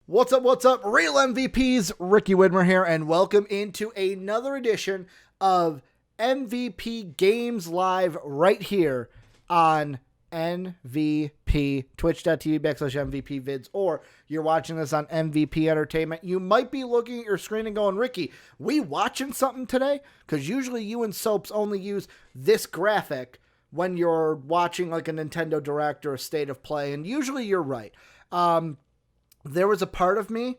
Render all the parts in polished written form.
What's up, Real MVPs, Ricky Widmer here, and welcome into another edition of MVP Games Live right here on MVP, twitch.tv/MVP vids, or you're watching this on MVP Entertainment. You might be looking at your screen and going, Ricky, we watching something today? Because usually you and Soaps only use this graphic when you're watching like a Nintendo Direct or a State of Play, and usually you're right. There was a part of me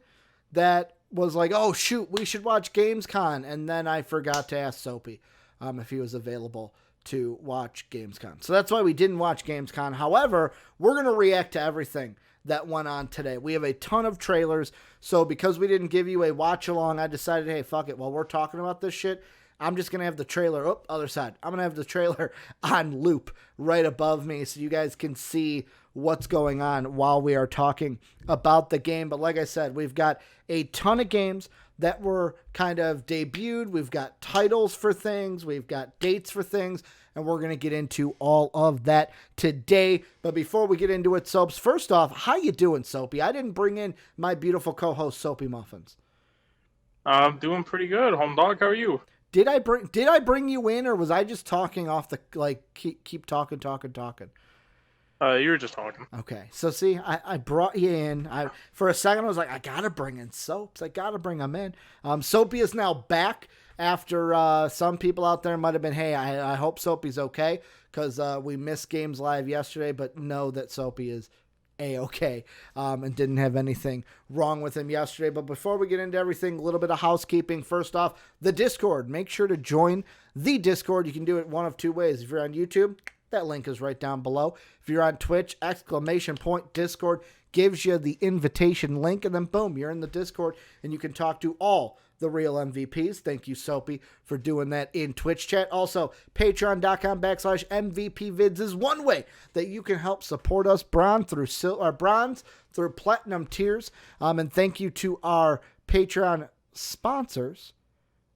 that was like, oh, shoot, we should watch Gamescon. And then I forgot to ask Soapy if he was available to watch Gamescon. So that's why we didn't watch Gamescon. However, we're going to react to everything that went on today. We have a ton of trailers. So because we didn't give you a watch along, I decided, hey, fuck it. While we're talking about this shit, I'm just going to have the trailer. Oh, other side. I'm going to have the trailer on loop right above me so you guys can see what's going on while we are talking about the game. But like I said, we've got a ton of games that were kind of debuted. We've got titles for things. We've got dates for things. And we're going to get into all of that today. But before we get into it, Soaps, first off, how you doing, Soapy? I didn't bring in my beautiful co-host, Soapy Muffins. I'm doing pretty good. Home dog, how are you? Did I bring you in, or was I just talking off the, like, keep talking? You were just talking. Okay, so see, I brought you in. For a second, I was like, I gotta bring in Soaps. I gotta bring him in. Soapy is now back after some people out there might have been, hey, I hope Soapy's okay, because we missed Games Live yesterday, but know that Soapy is A-okay, and didn't have anything wrong with him yesterday. But before we get into everything, a little bit of housekeeping. First off, the Discord. Make sure to join the Discord. You can do it one of two ways. If you're on YouTube, that link is right down below. If you're on Twitch, !Discord gives you the invitation link, and then boom, you're in the Discord, and you can talk to all the real MVPs. Thank you, Soapy, for doing that in Twitch chat. Also, patreon.com/MVP vids is one way that you can help support us, bronze through platinum tiers. And thank you to our Patreon sponsors,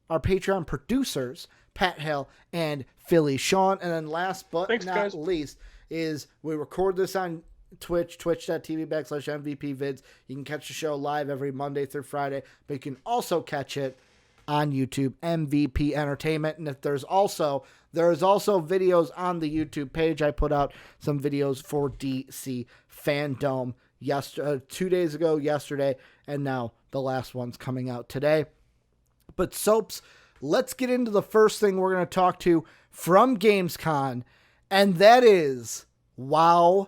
our Patreon producers, Pat Hale and Philly Sean. And then last but not least is we record this on Twitch, twitch.tv/MVP vids. You can catch the show live every Monday through Friday, but you can also catch it on YouTube, MVP Entertainment. And if there is also videos on the YouTube page. I put out some videos for DC Fandom 2 days ago, yesterday, and now the last one's coming out today. But Soaps, let's get into the first thing we're going to talk to from Gamescom, and that is WoW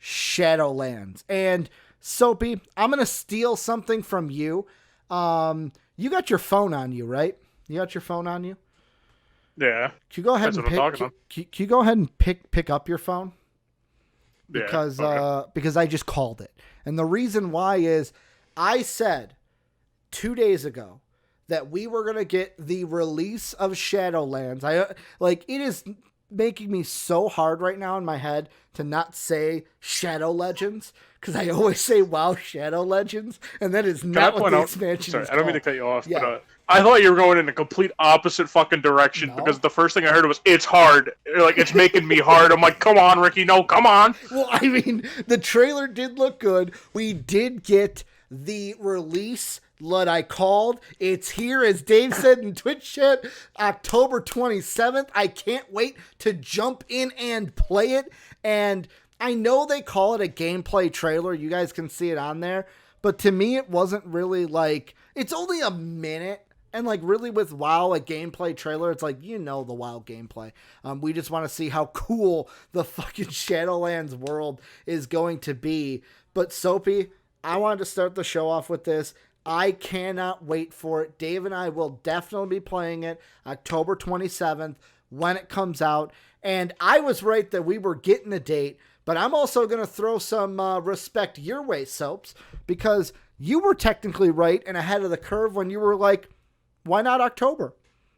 Shadowlands. And Soapy, I'm going to steal something from you. You got your phone on you, right? You got your phone on you? Yeah. Can you go ahead and pick up your phone? Because because I just called it. And the reason why is I said 2 days ago that we were going to get the release of Shadowlands. It is making me so hard right now in my head to not say Shadow Legends, because I always say WoW Shadow Legends, and that is not what the expansion is I don't mean to cut you off, yeah. But I thought you were going in a complete opposite fucking direction, because the first thing I heard was, it's hard. Like, it's making me hard. I'm like, come on, Ricky, no, come on. Well, I mean, the trailer did look good. We did get the release what I called. It's here, as Dave said in Twitch chat, October 27th. I can't wait to jump in and play it. And I know they call it a gameplay trailer. You guys can see it on there. But to me, it wasn't really like, it's only a minute. And like really with WoW, a gameplay trailer, it's like, the WoW gameplay. We just want to see how cool the fucking Shadowlands world is going to be. But Soapy, I wanted to start the show off with this. I cannot wait for it. Dave and I will definitely be playing it October 27th when it comes out. And I was right that we were getting a date, but I'm also going to throw some respect your way, Soaps, because you were technically right and ahead of the curve when you were like, why not October?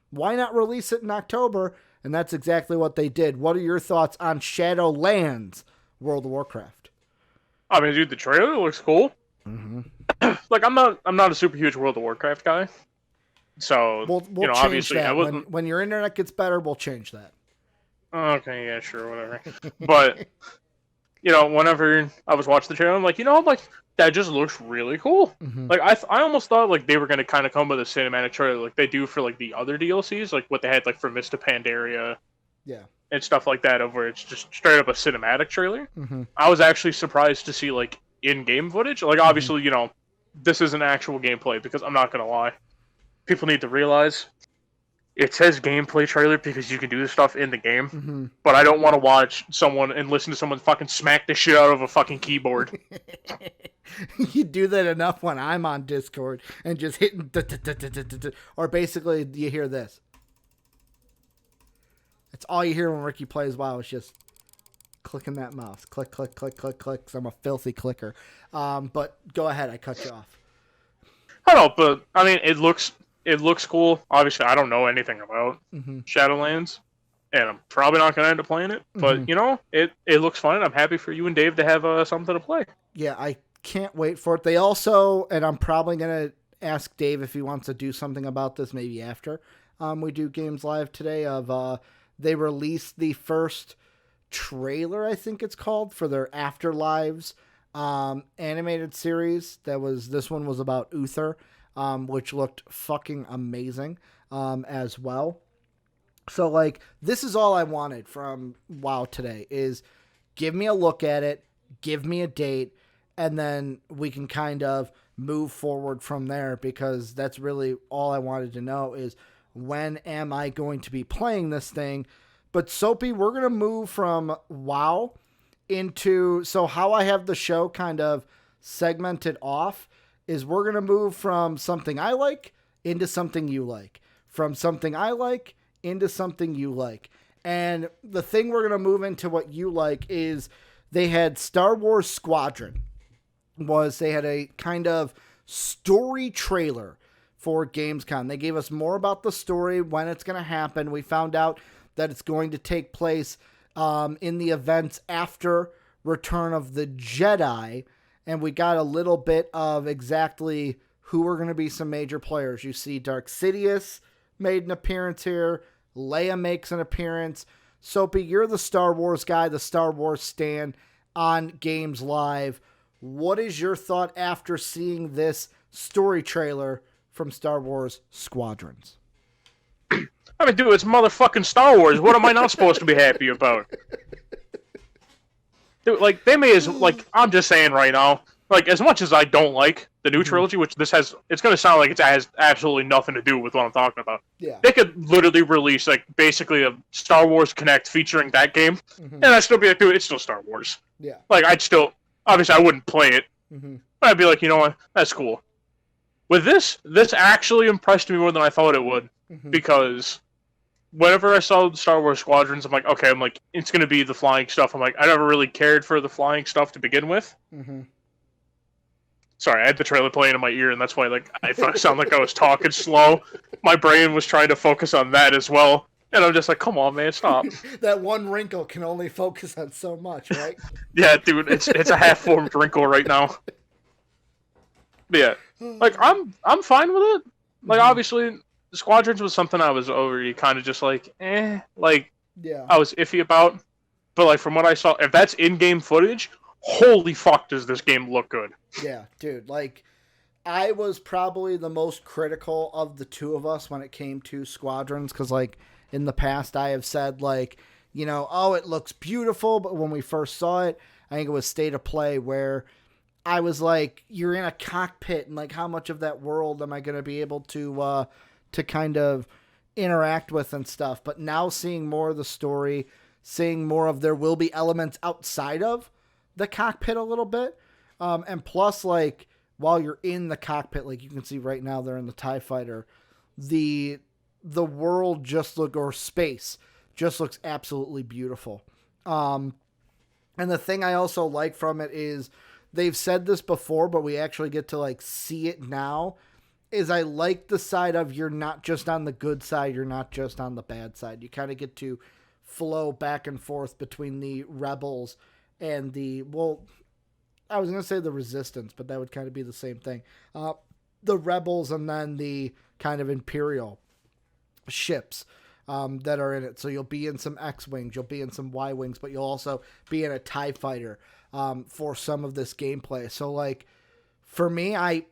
Why not release it in October? And that's exactly what they did. What are your thoughts on Shadowlands World of Warcraft? I mean, dude, the trailer looks cool. Mm-hmm. Like, I'm not a super huge World of Warcraft guy, so we'll change obviously that. I wasn't. When your internet gets better, we'll change that. Okay, yeah, sure, whatever. But whenever I was watching the trailer, I'm like, like that just looks really cool. Mm-hmm. Like I almost thought like they were gonna kind of come with a cinematic trailer like they do for like the other DLCs, like what they had like for Mista Pandaria, Yeah. and stuff like that, over it's just straight up a cinematic trailer. Mm-hmm. I was actually surprised to see like in-game footage. Like obviously, this isn't actual gameplay because I'm not gonna lie, people need to realize it says gameplay trailer because you can do this stuff in the game, Mm-hmm. but I don't want to watch someone and listen to someone fucking smack the shit out of a fucking keyboard. You do that enough when I'm on Discord and just hitting, or basically you hear this. It's all you hear when Ricky plays WoW. It's just clicking that mouse, click, click, click, click, click. Cause I'm a filthy clicker. But go ahead, I cut you off. I don't know, but I mean, it looks cool. Obviously, I don't know anything about Shadowlands, and I'm probably not going to end up playing it. But it looks fun. I'm happy for you and Dave to have something to play. Yeah, I can't wait for it. They also, and I'm probably going to ask Dave if he wants to do something about this maybe after we do Games Live today. They released the first trailer, I think it's called, for their Afterlives animated series. This one was about Uther. Which looked fucking amazing as well. So, like, this is all I wanted from WoW today is give me a look at it, give me a date, and then we can kind of move forward from there, because that's really all I wanted to know is when am I going to be playing this thing. But, Soapy, we're going to move from WoW into... So, how I have the show kind of segmented off is we're going to move from something I like into something you like. From something I like into something you like. And the thing we're going to move into what you like is they had Star Wars Squadron. They had a kind of story trailer for Gamescom. They gave us more about the story, when it's going to happen. We found out that it's going to take place in the events after Return of the Jedi. And we got a little bit of exactly who are going to be some major players. You see Dark Sidious made an appearance here. Leia makes an appearance. Soapy, you're the Star Wars guy, the Star Wars stan on Games Live. What is your thought after seeing this story trailer from Star Wars Squadrons? I mean, dude, it's motherfucking Star Wars. What am I not supposed to be happy about? Dude, like, they may as... Like, I'm just saying right now, like, as much as I don't like the new trilogy, which this has... It's going to sound like it has absolutely nothing to do with what I'm talking about. Yeah. They could literally release, like, basically a Star Wars Connect featuring that game, and I'd still be like, dude, it's still Star Wars. Yeah. Like, I'd still... Obviously, I wouldn't play it, but I'd be like, you know what? That's cool. With this actually impressed me more than I thought it would, because... Whenever I saw Star Wars Squadrons, I'm like, okay, it's going to be the flying stuff. I'm like, I never really cared for the flying stuff to begin with. Sorry, I had the trailer playing in my ear, and that's why, like, I sound like I was talking slow. My brain was trying to focus on that as well. And I'm just like, come on, man, stop. That one wrinkle can only focus on so much, right? Yeah, dude, it's a half-formed wrinkle right now. But yeah, like, I'm fine with it. Like, obviously... Squadrons was something I was already kind of just like, like, yeah. I was iffy about. But, like, from what I saw, if that's in-game footage, holy fuck does this game look good. Yeah, dude, like, I was probably the most critical of the two of us when it came to Squadrons, because, like, in the past I have said, like, oh, it looks beautiful, but when we first saw it, I think it was State of Play, where I was like, you're in a cockpit, and, like, how much of that world am I going to be able to kind of interact with and stuff. But now seeing more of the story, seeing more of there will be elements outside of the cockpit a little bit. And plus, like, while you're in the cockpit, like you can see right now they're in the TIE Fighter, the world or space just looks absolutely beautiful. And the thing I also like from it is they've said this before, but we actually get to, like, see it now, is I like the side of you're not just on the good side, you're not just on the bad side. You kind of get to flow back and forth between the rebels and I was going to say the resistance, but that would kind of be the same thing. The rebels and then the kind of Imperial ships that are in it. So you'll be in some X-Wings, you'll be in some Y-Wings, but you'll also be in a TIE Fighter. for some of this gameplay. So like for me, I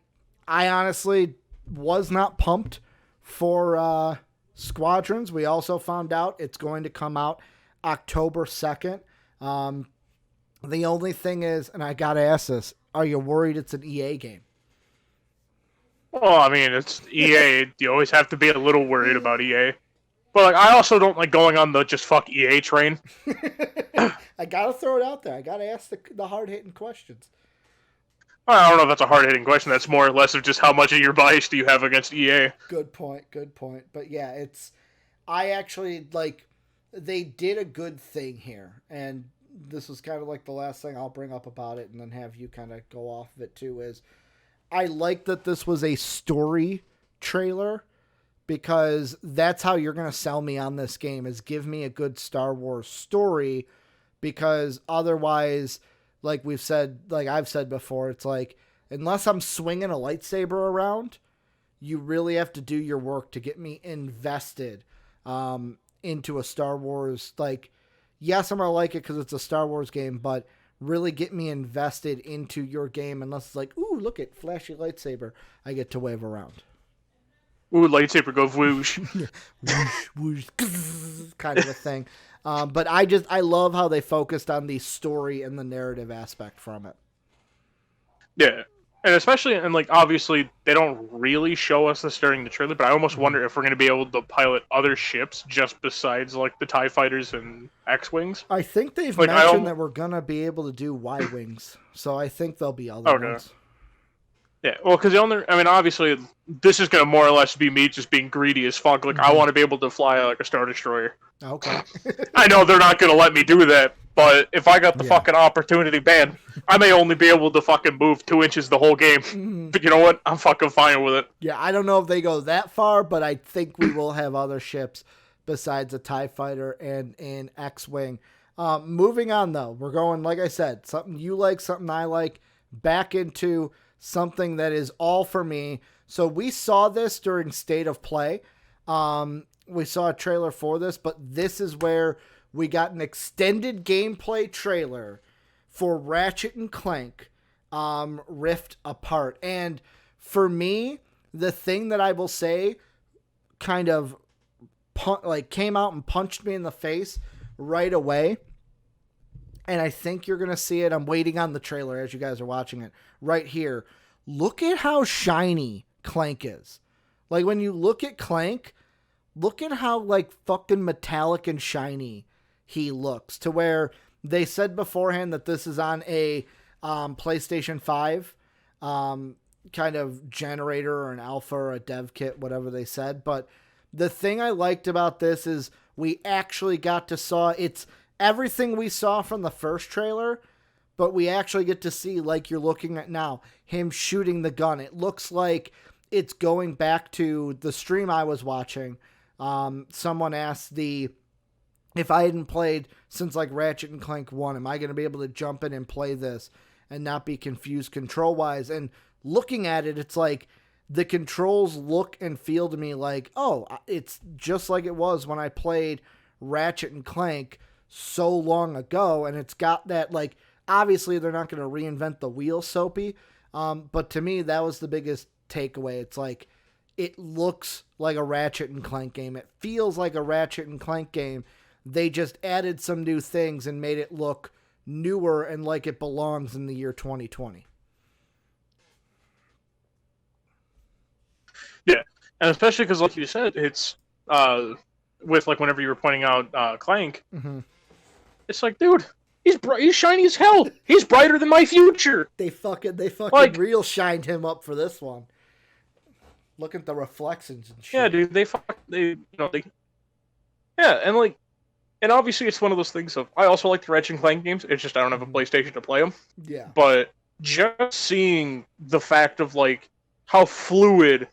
honestly was not pumped for Squadrons. We also found out it's going to come out October 2nd. The only thing is, and I gotta ask this, are you worried it's an EA game? Well, I mean, it's EA. You always have to be a little worried about EA. But like, I also don't like going on the just fuck EA train. I gotta throw it out there. I gotta ask the hard-hitting questions. I don't know if that's a hard-hitting question. That's more or less of just how much of your bias do you have against EA. Good point. But yeah, I actually, like, they did a good thing here. And this is kind of like the last thing I'll bring up about it and then have you kind of go off of it too, is I like that this was a story trailer, because that's how you're going to sell me on this game, is give me a good Star Wars story, because otherwise, like I've said before, it's like, unless I'm swinging a lightsaber around, you really have to do your work to get me invested into a Star Wars. Like, yes, I'm going to like it because it's a Star Wars game, but really get me invested into your game, unless it's like, ooh, look at flashy lightsaber I get to wave around. Ooh, lightsaber go whoosh. Whoosh, whoosh, kind of a thing. But I love how they focused on the story and the narrative aspect from it. Yeah. And especially, and like, obviously, they don't really show us this during the trailer, but I almost wonder if we're going to be able to pilot other ships just besides, like, the TIE Fighters and X-Wings. I think they've mentioned that we're going to be able to do Y-Wings, so I think there'll be other ones. Yeah, well, because obviously, this is going to more or less be me just being greedy as fuck. Like, I want to be able to fly like a Star Destroyer. Okay. I know they're not going to let me do that, but if I got the fucking opportunity, man, I may only be able to fucking move 2 inches the whole game. But you know what? I'm fucking fine with it. Yeah, I don't know if they go that far, but I think we will have other ships besides a TIE Fighter and an X-Wing. Moving on, though. We're going, like I said, something you like, something I like, back into something that is all for me. So we saw this during State of Play. We saw a trailer for this, but this is where we got an extended gameplay trailer for Ratchet and Clank Rift Apart. And for me, the thing that I will say kind of came out and punched me in the face right away, and I think you're going to see it. I'm waiting on the trailer as you guys are watching it right here. Look at how shiny Clank is. Like, when you look at Clank, look at how, like, fucking metallic and shiny he looks, to where they said beforehand that this is on a PlayStation 5 kind of generator or an alpha or a dev kit, whatever they said. But the thing I liked about this is we actually got to saw it's everything we saw from the first trailer, but we actually get to see, like you're looking at now, him shooting the gun. It looks like it's going back to the stream I was watching. Someone asked if I hadn't played since like Ratchet and Clank 1, am I going to be able to jump in and play this and not be confused control-wise? And looking at it, it's like the controls look and feel to me like, oh, it's just like it was when I played Ratchet and Clank so long ago. And it's got that, like, obviously they're not going to reinvent the wheel, Soapy. But to me, that was the biggest takeaway. It's like, it looks like a Ratchet and Clank game. It feels like a Ratchet and Clank game. They just added some new things and made it look newer and like it belongs in the year 2020. Yeah, and especially because, like you said, it's with like whenever you were pointing out Clank, it's like, dude, he's shiny as hell. He's brighter than my future. They fucking like, real shined him up for this one. Look at the reflections and shit. Yeah, dude, yeah, and obviously it's one of those things of, I also like the Ratchet and Clank games, it's just I don't have a PlayStation to play them. Yeah. But just seeing the fact of, like, how fluid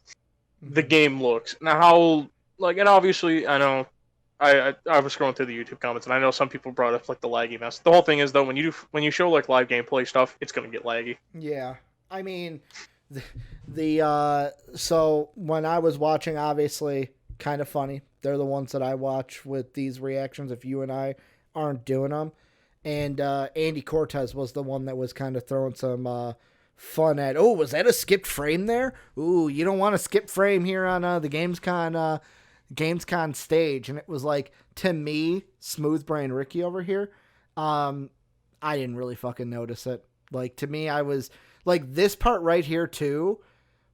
the game looks, and how, like, and obviously, I know, I was scrolling through the YouTube comments, and I know some people brought up, like, the laggy mess. The whole thing is, though, when you show, like, live gameplay stuff, it's gonna get laggy. Yeah. I mean, so when I was watching, obviously, kind of funny. They're the ones that I watch with these reactions if you and I aren't doing them. And Andy Cortez was the one that was kind of throwing some fun at, oh, was that a skipped frame there? Ooh, you don't want to skip frame here on the Gamescon stage. And it was like, to me, Smooth Brain Ricky over here, I didn't really fucking notice it. Like, to me, I was like, this part right here too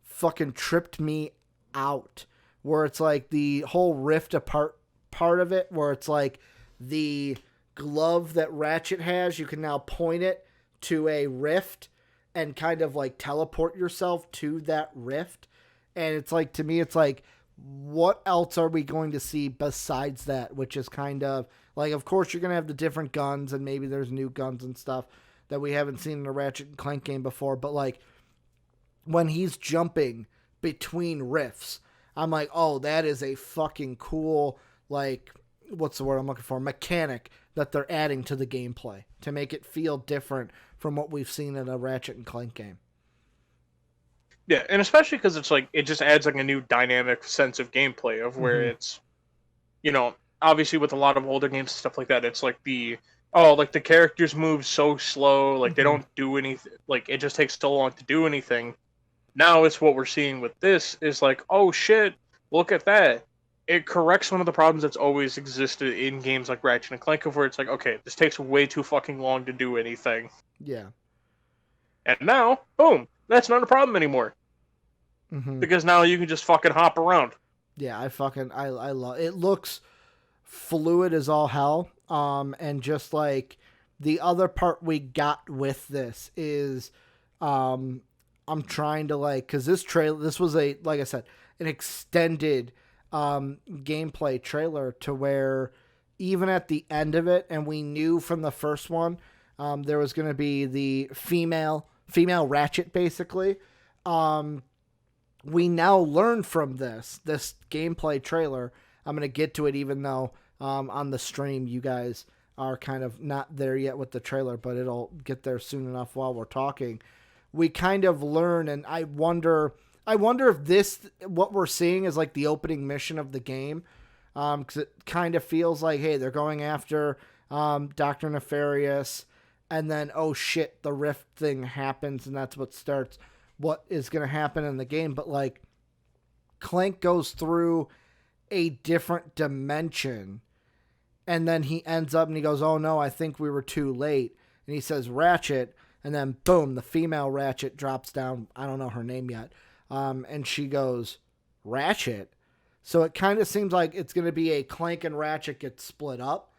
fucking tripped me out, where it's like the whole rift apart part of it, where it's like the glove that Ratchet has, you can now point it to a rift and kind of like teleport yourself to that rift. And it's like, to me, it's like, what else are we going to see besides that? Which is kind of like, of course, you're going to have the different guns, and maybe there's new guns and stuff that we haven't seen in a Ratchet and Clank game before. But like, when he's jumping between rifts, I'm like, oh, that is a fucking cool, like, what's the word I'm looking for? Mechanic that they're adding to the gameplay to make it feel different from what we've seen in a Ratchet and Clank game. Yeah, and especially because it's like, it just adds like a new dynamic sense of gameplay of where it's, obviously with a lot of older games and stuff like that, it's like the characters move so slow, like they don't do anything, like it just takes so long to do anything. Now it's what we're seeing with this is like, oh shit, look at that. It corrects one of the problems that's always existed in games like Ratchet and Clank, where it's like, okay, this takes way too fucking long to do anything. Yeah. And now, boom, that's not a problem anymore. Mm-hmm. Because now you can just fucking hop around. Yeah, I love it. Looks fluid as all hell. And just like the other part we got with this is, I'm trying to like, cause this was like I said, an extended, gameplay trailer to where even at the end of it, and we knew from the first one, there was going to be the female Ratchet basically. We now learn from this gameplay trailer. I'm going to get to it, even though on the stream you guys are kind of not there yet with the trailer, but it'll get there soon enough while we're talking. We kind of learn, and I wonder if what we're seeing is like the opening mission of the game, because it kind of feels like, hey, they're going after Dr. Nefarious, and then, oh shit, the rift thing happens, and that's what starts what is going to happen in the game. But like, Clank goes through a different dimension, and then he ends up and he goes, oh no, I think we were too late. And he says Ratchet, and then boom, the female Ratchet drops down. I don't know her name yet. And she goes, Ratchet. So it kind of seems like it's going to be a Clank and Ratchet get split up,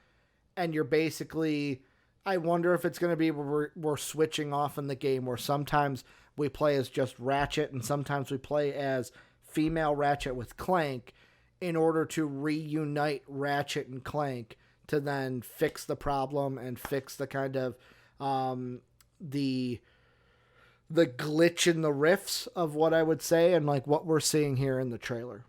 and you're basically, I wonder if it's going to be where we're switching off in the game, where sometimes we play as just Ratchet and sometimes we play as female Ratchet with Clank in order to reunite Ratchet and Clank to then fix the problem and fix the kind of the glitch in the riffs of what I would say, and like what we're seeing here in the trailer.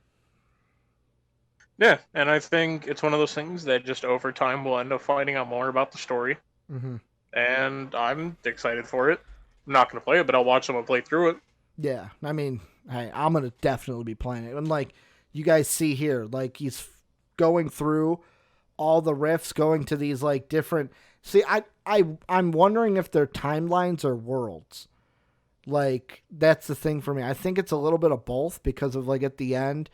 Yeah, and I think it's one of those things that just over time we'll end up finding out more about the story. Mm-hmm. And I'm excited for it. I'm not going to play it, but I'll watch someone play through it. Yeah, I mean, hey, I'm going to definitely be playing it. And like you guys see here, like he's going through all the riffs, going to these like different... See, I'm wondering if they're timelines or worlds. Like, that's the thing for me. I think it's a little bit of both, because of like at the end,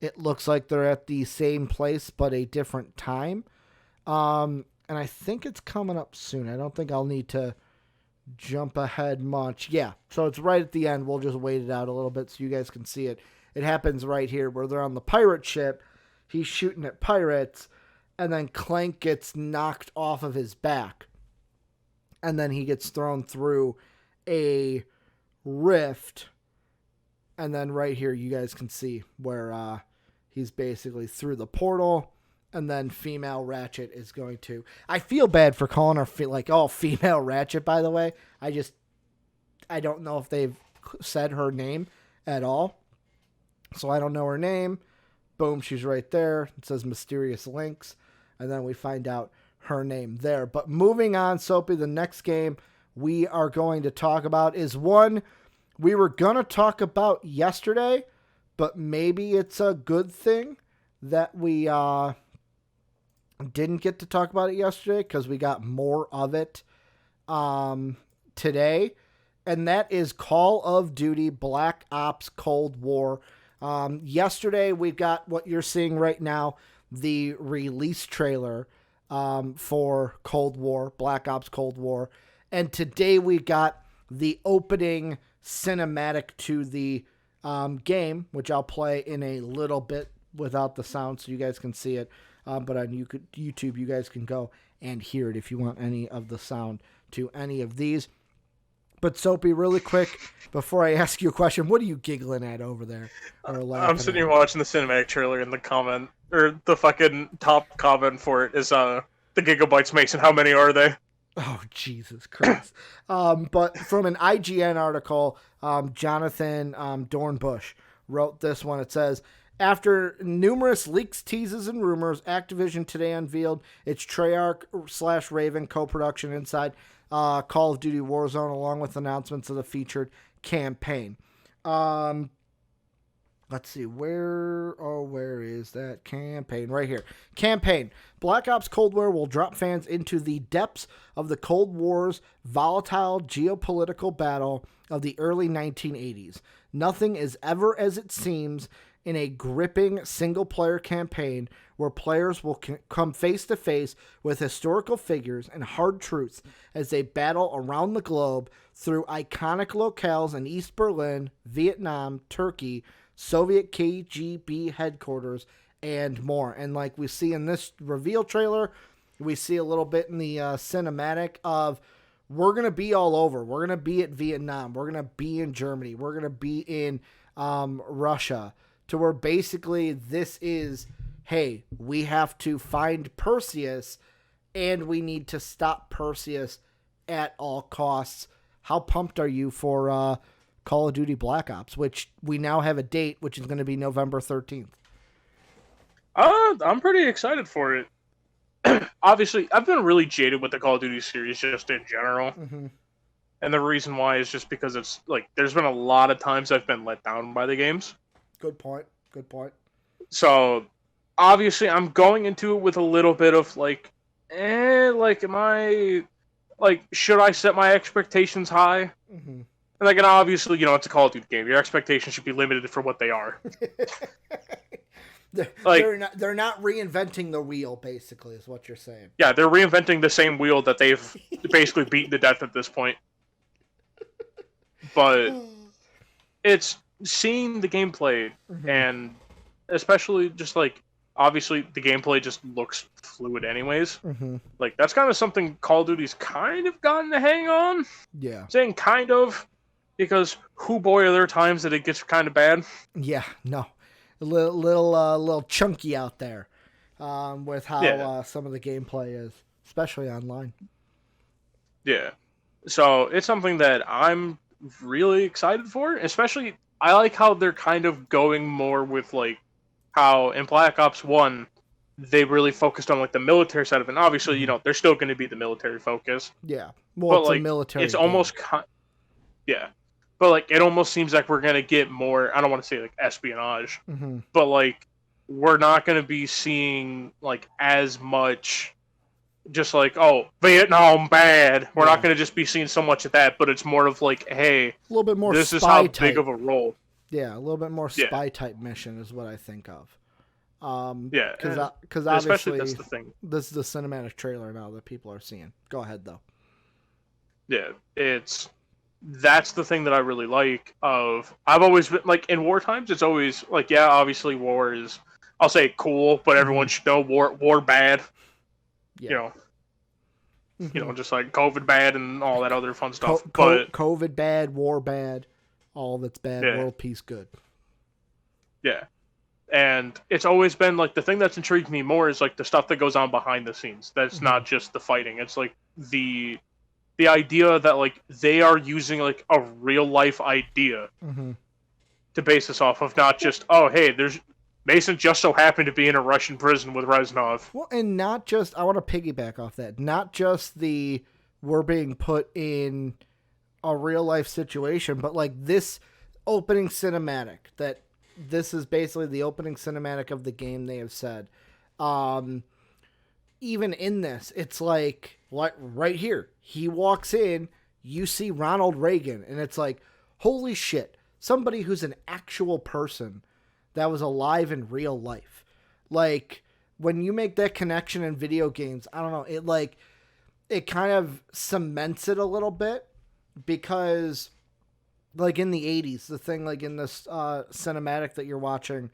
it looks like they're at the same place but a different time. And I think it's coming up soon. I don't think I'll need to jump ahead much. Yeah, so it's right at the end. We'll just wait it out a little bit so you guys can see it. It happens right here where they're on the pirate ship. He's shooting at pirates, and then Clank gets knocked off of his back. And then he gets thrown through a rift. And then right here you guys can see where he's basically through the portal. And then female Ratchet is going to... I feel bad for calling her female Ratchet, by the way. I don't know if they've said her name at all. So I don't know her name. Boom, she's right there. It says Mysterious Links. And then we find out her name there. But moving on, Soapy, the next game we are going to talk about is one we were going to talk about yesterday, but maybe it's a good thing that we Didn't get to talk about it yesterday because we got more of it today, and that is Call of Duty Black Ops Cold War. Yesterday, we got what you're seeing right now, the release trailer for Cold War, Black Ops Cold War. And today we got the opening cinematic to the game, which I'll play in a little bit without the sound so you guys can see it. But on YouTube, you guys can go and hear it if you want any of the sound to any of these. But Soapy, really quick, before I ask you a question, what are you giggling at over there? I'm sitting here watching the cinematic trailer, and the comment, or the fucking top comment for it is, the gigabytes Mason, how many are they? Oh, Jesus Christ. But from an IGN article, Jonathan Dornbush wrote this one. It says, after numerous leaks, teases, and rumors, Activision today unveiled its Treyarch/Raven co-production inside Call of Duty Warzone, along with announcements of the featured campaign. Let's see, where is that campaign? Right here. Campaign. Black Ops Cold War will drop fans into the depths of the Cold War's volatile geopolitical battle of the early 1980s. Nothing is ever as it seems in a gripping single-player campaign where players will come face-to-face with historical figures and hard truths as they battle around the globe through iconic locales in East Berlin, Vietnam, Turkey, Soviet KGB headquarters, and more. And like we see in this reveal trailer, we see a little bit in the cinematic of we're going to be all over. We're going to be at Vietnam. We're going to be in Germany. We're going to be in Russia. To where basically this is, hey, we have to find Perseus and we need to stop Perseus at all costs. How pumped are you for Call of Duty Black Ops, which we now have a date, which is going to be November 13th? I'm pretty excited for it. Obviously, I've been really jaded with the Call of Duty series just in general. Mm-hmm. And the reason why is just because it's like, there's been a lot of times I've been let down by the games. Good point. Good point. So, obviously, I'm going into it with a little bit of like, am I, like, should I set my expectations high? Mm-hmm. And obviously, it's a Call of Duty game. Your expectations should be limited for what they are. They're not reinventing the wheel, basically, is what you're saying. Yeah, they're reinventing the same wheel that they've basically beaten to death at this point. But it's seeing the gameplay, mm-hmm. and especially just obviously the gameplay just looks fluid anyways. Mm-hmm. That's kind of something Call of Duty's kind of gotten a hang on. Yeah. I'm saying kind of, because boy are there times that it gets kind of bad. Yeah, no. A little chunky out there with how some of the gameplay is, especially online. Yeah. So it's something that I'm really excited for, especially I like how they're kind of going more with how in Black Ops 1 they really focused on the military side of it. And obviously, there's still going to be the military focus. Yeah. Well, but it's a military it's game. almost yeah. But it almost seems like we're going to get more, I don't want to say espionage, mm-hmm. but we're not going to be seeing as much just Vietnam bad. We're not going to just be seeing so much of that, but it's more of hey, a little bit more this spy is how type. big of a role. Yeah, a little bit more spy type mission is what I think of. Because obviously that's the thing. This is the cinematic trailer now that people are seeing. Go ahead though. Yeah, that's the thing that I really like. I've always been in war times. It's always obviously war is, I'll say, cool, but everyone should know war bad. Yeah. Mm-hmm. Just COVID bad and all that other fun stuff. But COVID bad, war bad, all that's bad, world peace good. Yeah. And it's always been the thing that's intrigued me more is the stuff that goes on behind the scenes. That's mm-hmm. not just the fighting. It's the idea that they are using a real life idea mm-hmm. to base this off of, not just, oh hey, there's Mason just so happened to be in a Russian prison with Reznov. Well, and not just, I want to piggyback off that, not just we're being put in a real life situation, but this opening cinematic, that this is basically the opening cinematic of the game, they have said. even in this, it's like right here, he walks in, you see Ronald Reagan, and it's like, holy shit, somebody who's an actual person that was alive in real life. Like, when you make that connection in video games, I don't know, it kind of cements it a little bit, because like in the 80s, the thing like in this cinematic that you're watching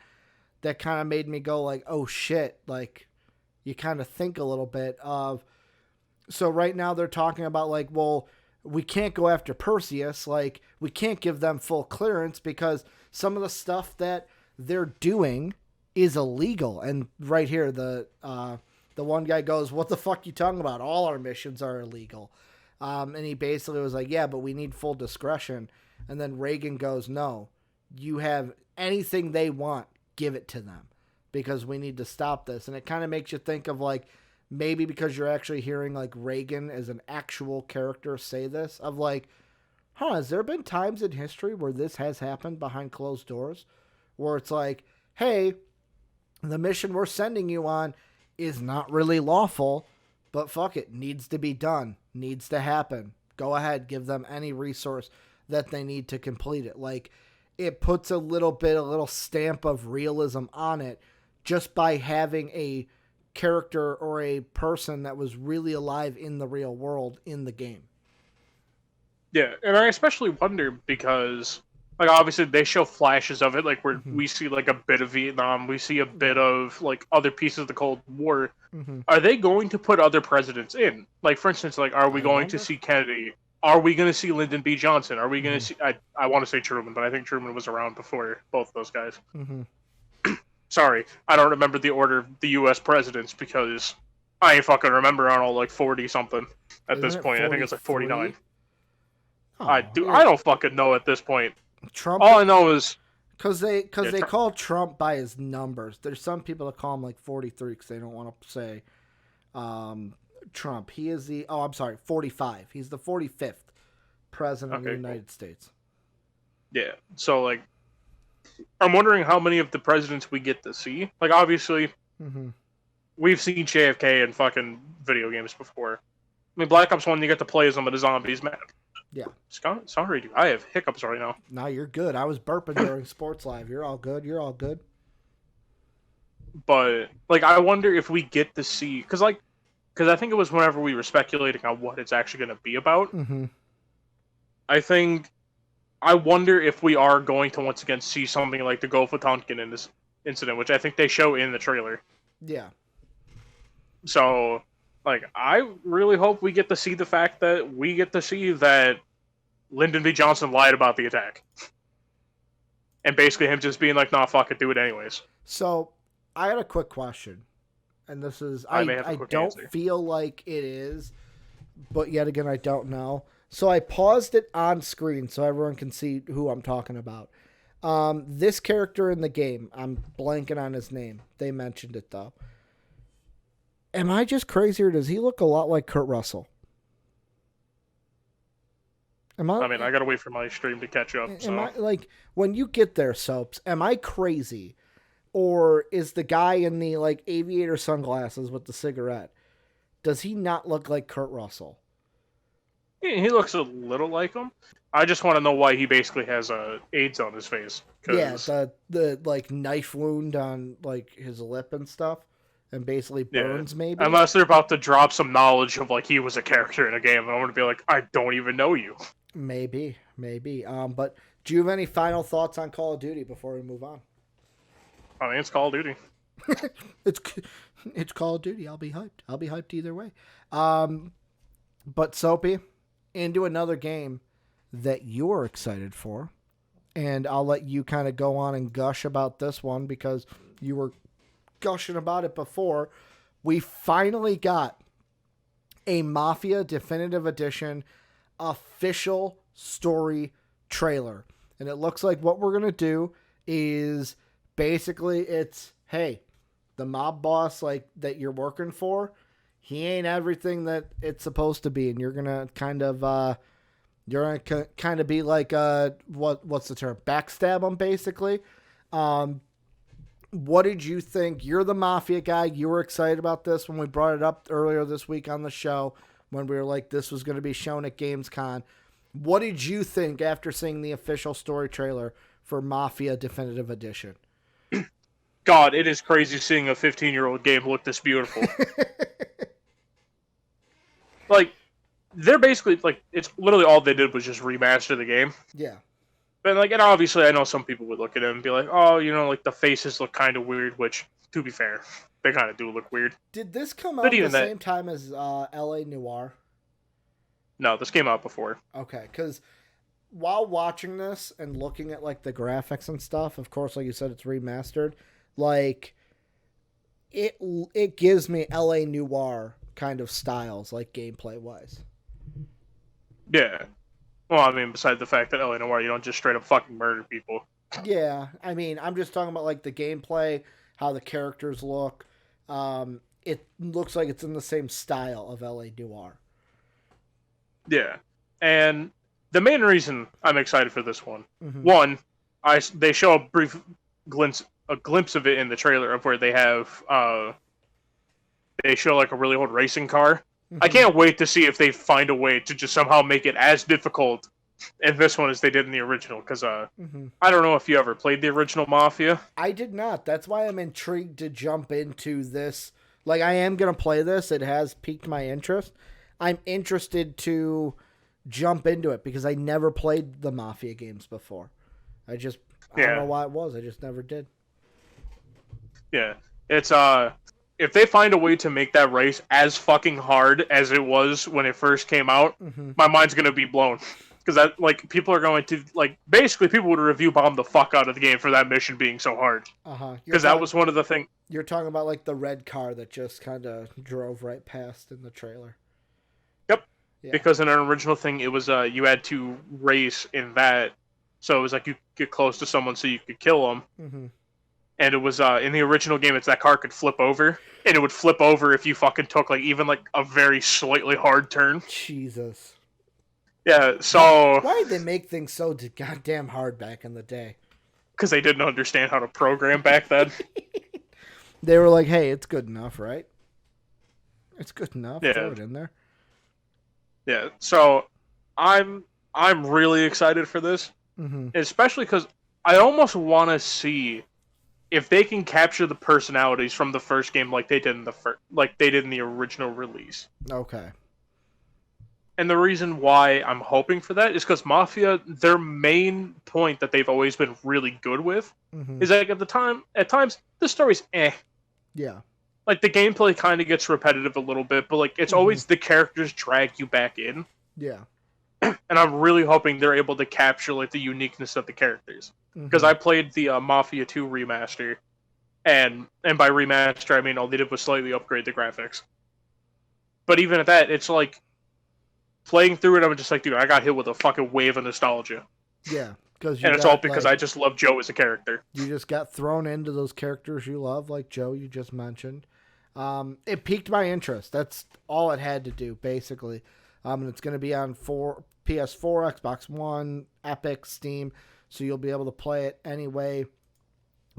that kind of made me go like, oh shit, like you kind of think a little bit of, so right now they're talking about like, well, we can't go after Perseus, like we can't give them full clearance because some of the stuff that they're doing is illegal. And right here, the one guy goes, what the fuck you talking about? All our missions are illegal. And he basically was like, yeah, but we need full discretion. And then Reagan goes, no, you have anything they want, give it to them because we need to stop this. And it kind of makes you think of like, maybe because you're actually hearing like Reagan as an actual character say this, of like, has there been times in history where this has happened behind closed doors where it's like, hey, the mission we're sending you on is not really lawful, but fuck it, needs to be done, needs to happen. Go ahead, give them any resource that they need to complete it. Like, it puts a little stamp of realism on it just by having a character or a person that was really alive in the real world in the game. Yeah, and I especially wonder because, like, obviously they show flashes of it, like where we see like a bit of Vietnam, we see a bit of like other pieces of the Cold War. Are they going to put other presidents in? Like, for instance, like, are we going to see Kennedy? Are we going to see Lyndon B. Johnson? Are we going to see? I want to say Truman, but I think Truman was around before both those guys. Sorry, I don't remember the order of the U.S. presidents because I ain't fucking remember. I don't know, like 40 something at this point. I think it's like 49. Oh, I don't fucking know at this point. Trump. All I know is because they call Trump by his numbers. There's some people that call him like 43 because they don't want to say Trump. He is 45. He's the 45th president of the United States. Yeah. So like, I'm wondering how many of the presidents we get to see. Like, obviously, we've seen JFK in fucking video games before. I mean, Black Ops 1, you get to play as some of the zombies, man. Yeah. Sorry, dude. I have hiccups right now. No, you're good. I was burping during Sports Live. You're all good. You're all good. But, like, I wonder if we get to see... Because I think it was whenever we were speculating on what it's actually going to be about. I wonder if we are going to once again see something like the Gulf of Tonkin in this incident, which I think they show in the trailer. Yeah. So... Like, I really hope we get to see the fact that we get to see that Lyndon B. Johnson lied about the attack. And basically him just being like, nah, fuck it, do it anyways. So, I had a quick question. And this is, I don't feel like it is, but yet again, I don't know. So, I paused it on screen so everyone can see who I'm talking about. This character in the game, I'm blanking on his name. They mentioned it, though. Am I just crazy, or does he look a lot like Kurt Russell? I mean, I gotta wait for my stream to catch up. So. Am I, like, when you get there, Soaps, am I crazy? Or is the guy in the, like, aviator sunglasses with the cigarette, does he not look like Kurt Russell? He looks a little like him. I just want to know why he basically has AIDS on his face. Yeah, the like, knife wound on, like, his lip and stuff. And basically burns, maybe? Unless they're about to drop some knowledge of, like, he was a character in a game. And I'm going to be like, I don't even know you. Maybe. But do you have any final thoughts on Call of Duty before we move on? I mean, it's Call of Duty. It's Call of Duty. I'll be hyped either way. But Soapy, into another game that you're excited for. And I'll let you kind of go on and gush about this one because you were gushing about it before. We finally got a Mafia Definitive Edition official story trailer. And it looks like what we're going to do is basically it's, hey, the mob boss like that you're working for, he ain't everything that it's supposed to be. And you're going to kind of, be like, what's the term? Backstab him, basically. What did you think? You're the Mafia guy. You were excited about this when we brought it up earlier this week on the show, when we were like, this was going to be shown at Gamescom. What did you think after seeing the official story trailer for Mafia Definitive Edition? God, it is crazy seeing a 15-year-old game look this beautiful. Like, they're basically, like, it's literally all they did was just remaster the game. Yeah. But, like, and obviously I know some people would look at it and be like, oh, you know, like, the faces look kind of weird, which, to be fair, they kind of do look weird. Did this come out at the same time as L.A. Noire? No, this came out before. Okay, because while watching this and looking at, like, the graphics and stuff, of course, like you said, it's remastered, like, it gives me L.A. Noire kind of styles, like, gameplay-wise. Yeah. Well, I mean, besides the fact that L.A. Noire, you don't just straight up fucking murder people. Yeah, I mean, I'm just talking about, like, the gameplay, how the characters look. It looks like it's in the same style of L.A. Noire. Yeah. And the main reason I'm excited for this one, one, they show a brief glimpse of it in the trailer of where they have, they show, like, a really old racing car. I can't wait to see if they find a way to just somehow make it as difficult in this one as they did in the original, because I don't know if you ever played the original Mafia. I did not. That's why I'm intrigued to jump into this. Like, I am going to play this. It has piqued my interest. I'm interested to jump into it because I never played the Mafia games before. I don't know why it was. I just never did. Yeah. It's, if they find a way to make that race as fucking hard as it was when it first came out, my mind's going to be blown. Because, like, people are going to, like, basically people would review bomb the fuck out of the game for that mission being so hard. Because that was one of the things. You're talking about, like, the red car that just kind of drove right past in the trailer. Yep. Yeah. Because in an original thing, it was, you had to race in that. So it was like you get close to someone so you could kill them. And it was, in the original game, it's that car could flip over. And it would flip over if you fucking took, like, even, like, a very slightly hard turn. Jesus. Yeah, so... Why did they make things so goddamn hard back in the day? Because they didn't understand how to program back then. They were like, hey, it's good enough, right? It's good enough. Yeah. Throw it in there. Yeah, so I'm really excited for this. Especially because I almost want to see if they can capture the personalities from the first game like they did in the original release. Okay. And the reason why I'm hoping for that is because Mafia, their main point that they've always been really good with is like at times, the story's eh. Yeah. Like, the gameplay kind of gets repetitive a little bit, but, like, it's always the characters drag you back in. Yeah. And I'm really hoping they're able to capture, like, the uniqueness of the characters. Because I played the Mafia 2 remaster, and by remaster, I mean all they did was slightly upgrade the graphics. But even at that, it's like, playing through it, I'm just like, dude, I got hit with a fucking wave of nostalgia. Yeah. And it's all because I just love Joe as a character. You just got thrown into those characters you love, like Joe you just mentioned. It piqued my interest. That's all it had to do, basically. And it's going to be on PS4, Xbox One, Epic, Steam, so you'll be able to play it any way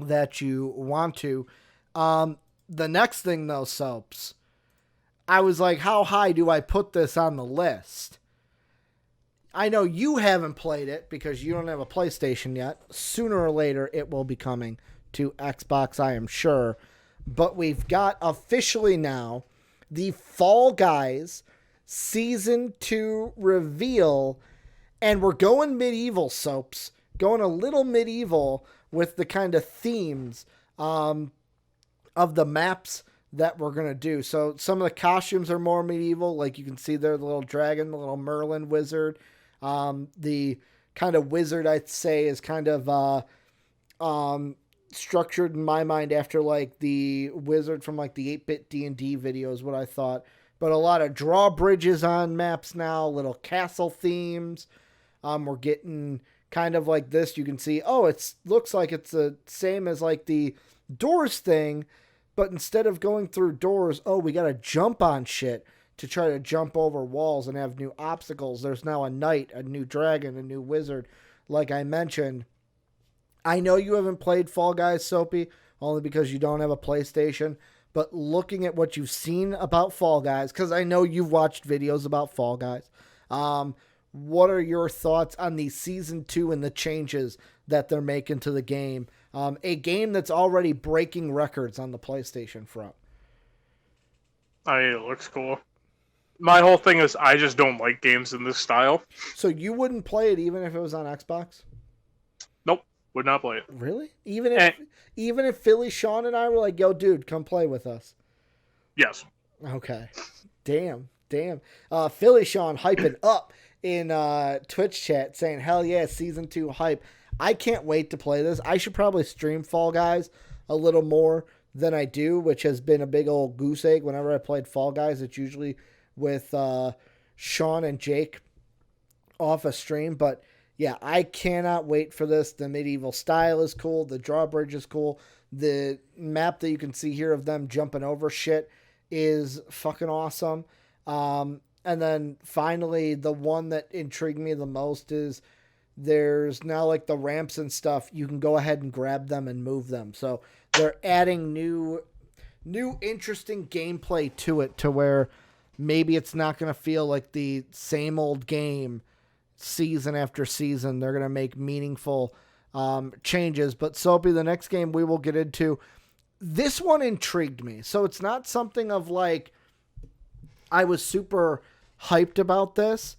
that you want to. The next thing, though, Soaps, I was like, how high do I put this on the list? I know you haven't played it because you don't have a PlayStation yet. Sooner or later, it will be coming to Xbox, I am sure. But we've got officially now the Fall Guys Season 2 reveal. And we're going medieval, Soaps. Going a little medieval with the kind of themes of the maps that we're going to do. So some of the costumes are more medieval. Like you can see there, the little dragon, the little Merlin wizard. The kind of wizard, I'd say, is kind of structured in my mind after like the wizard from like the 8-bit D&D videos, what I thought. But a lot of drawbridges on maps now, little castle themes. We're getting kind of like this. You can see, it looks like it's the same as like the doors thing, but instead of going through doors, we got to jump on shit to try to jump over walls and have new obstacles. There's now a knight, a new dragon, a new wizard, like I mentioned. I know you haven't played Fall Guys, Soapy, only because you don't have a PlayStation. But looking at what you've seen about Fall Guys, because I know you've watched videos about Fall Guys, what are your thoughts on the Season 2 and the changes that they're making to the game? A game that's already breaking records on the PlayStation front. I mean, it looks cool. My whole thing is I just don't like games in this style. So you wouldn't play it even if it was on Xbox? Nope, would not play it. Really? Even if Philly, Sean, and I were like, yo, dude, come play with us. Yes. Okay. Damn. Philly, Sean, hyping up in Twitch chat saying, hell yeah, Season 2 hype. I can't wait to play this. I should probably stream Fall Guys a little more than I do, which has been a big old goose egg. Whenever I played Fall Guys, it's usually with Sean and Jake off a stream. But yeah, I cannot wait for this. The medieval style is cool. The drawbridge is cool. The map that you can see here of them jumping over shit is fucking awesome. And then finally, the one that intrigued me the most is there's now like the ramps and stuff. You can go ahead and grab them and move them. So they're adding new interesting gameplay to it, to where maybe it's not going to feel like the same old game season after season. They're going to make meaningful changes. But Soapy, the next game we will get into, this one intrigued me. So it's not something of like I was super hyped about this.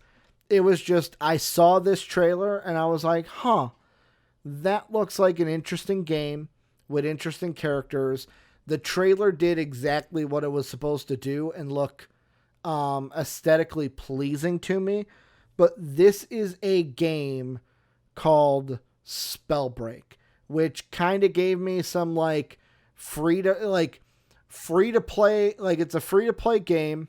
It was just I saw this trailer and I was like, huh, that looks like an interesting game with interesting characters. The trailer did exactly what it was supposed to do and look aesthetically pleasing to me. But this is a game called Spellbreak, which kind of gave me some like free to play, like it's a free to play game.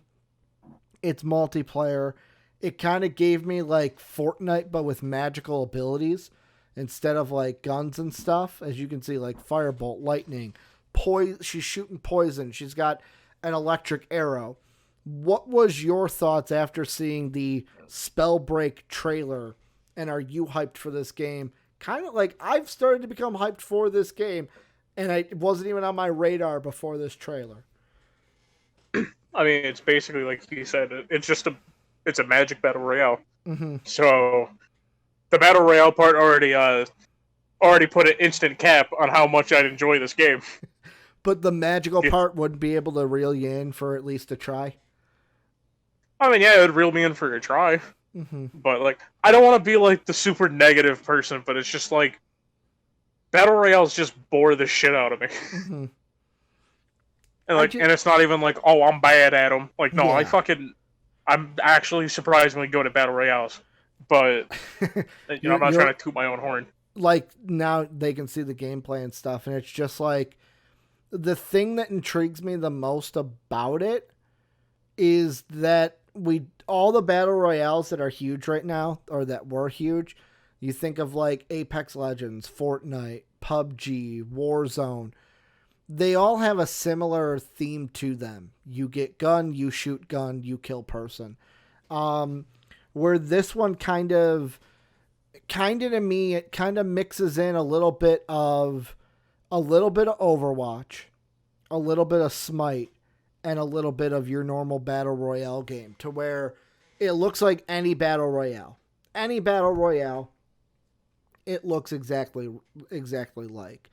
It's multiplayer. It kind of gave me like Fortnite, but with magical abilities instead of like guns and stuff. As you can see, like firebolt, lightning, she's shooting poison. She's got an electric arrow. What was your thoughts after seeing the Spellbreak trailer? And are you hyped for this game? Kind of like I've started to become hyped for this game, and it wasn't even on my radar before this trailer. I mean, it's basically like you said. It's a magic battle royale. Mm-hmm. So the battle royale part already put an instant cap on how much I'd enjoy this game. But the magical part wouldn't be able to reel you in for at least a try. I mean, yeah, it would reel me in for a try. Mm-hmm. But like, I don't want to be like the super negative person, but it's just like battle royales just bore the shit out of me. Mm-hmm. And it's not even like, oh, I'm bad at them. Like, no, yeah. I'm actually surprisingly good at battle royales. But I'm not trying to toot my own horn. Like, now they can see the gameplay and stuff, and it's just like the thing that intrigues me the most about it is that all the battle royales that are huge right now, or that were huge, you think of like Apex Legends, Fortnite, PUBG, Warzone, they all have a similar theme to them. You get gun, you shoot gun, you kill person. Where this one kind of to me, it kind of mixes in a little bit of Overwatch, a little bit of Smite, and a little bit of your normal battle royale game, to where it looks like any battle royale. Any battle royale, it looks exactly like.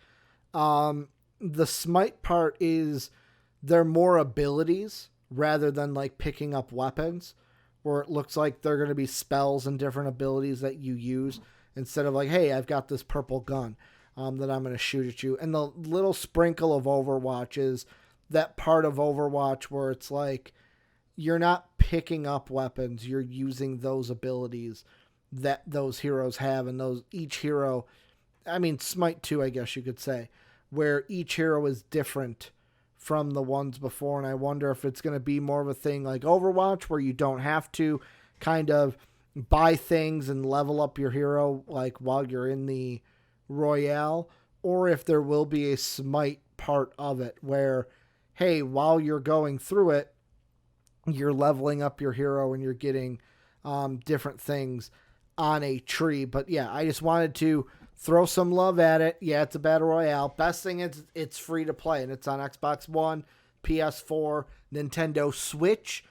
The Smite part is they're more abilities rather than like picking up weapons, where it looks like they're going to be spells and different abilities that you use instead of like, hey, I've got this purple gun that I'm going to shoot at you. And the little sprinkle of Overwatch is that part of Overwatch where it's like you're not picking up weapons, you're using those abilities that those heroes have, and each hero, I mean Smite 2, I guess you could say, where each hero is different from the ones before. And I wonder if it's going to be more of a thing like Overwatch, where you don't have to kind of buy things and level up your hero like while you're in the Royale, or if there will be a Smite part of it where, hey, while you're going through it, you're leveling up your hero and you're getting different things on a tree. But yeah, I just wanted to throw some love at it. Yeah, it's a battle royale. Best thing is it's free to play, and it's on Xbox One, PS4, Nintendo Switch,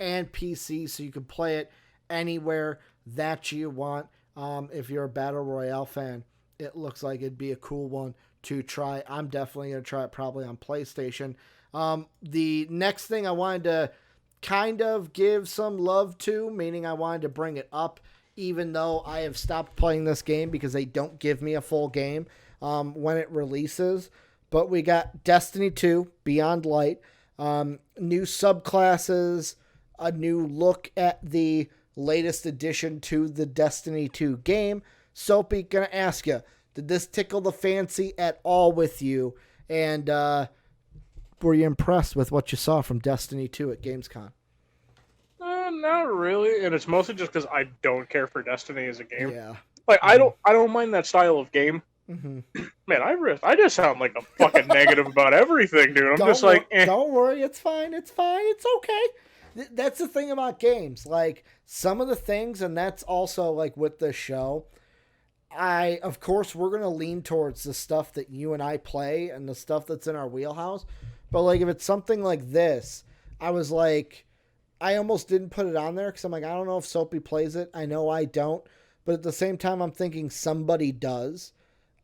and PC, so you can play it anywhere that you want. If you're a battle royale fan, it looks like it'd be a cool one to try. I'm definitely going to try it probably on PlayStation. The next thing I wanted to kind of give some love to, meaning I wanted to bring it up, even though I have stopped playing this game because they don't give me a full game when it releases. But we got Destiny 2, Beyond Light, new subclasses, a new look at the latest addition to the Destiny 2 game. Soapy, gonna ask you, did this tickle the fancy at all with you? And were you impressed with what you saw from Destiny 2 at Gamescom? Not really, and it's mostly just because I don't care for Destiny as a game. Yeah. Like, I don't mind that style of game. Mm-hmm. Man, I just sound like a fucking negative about everything, dude. I'm just like, Don't worry, it's fine, it's okay. That's the thing about games. Like, some of the things, and that's also, like, with this show, of course, we're going to lean towards the stuff that you and I play and the stuff that's in our wheelhouse. But, like, if it's something like this, I was like, I almost didn't put it on there because I'm like, I don't know if Soapy plays it. I know I don't. But at the same time, I'm thinking somebody does.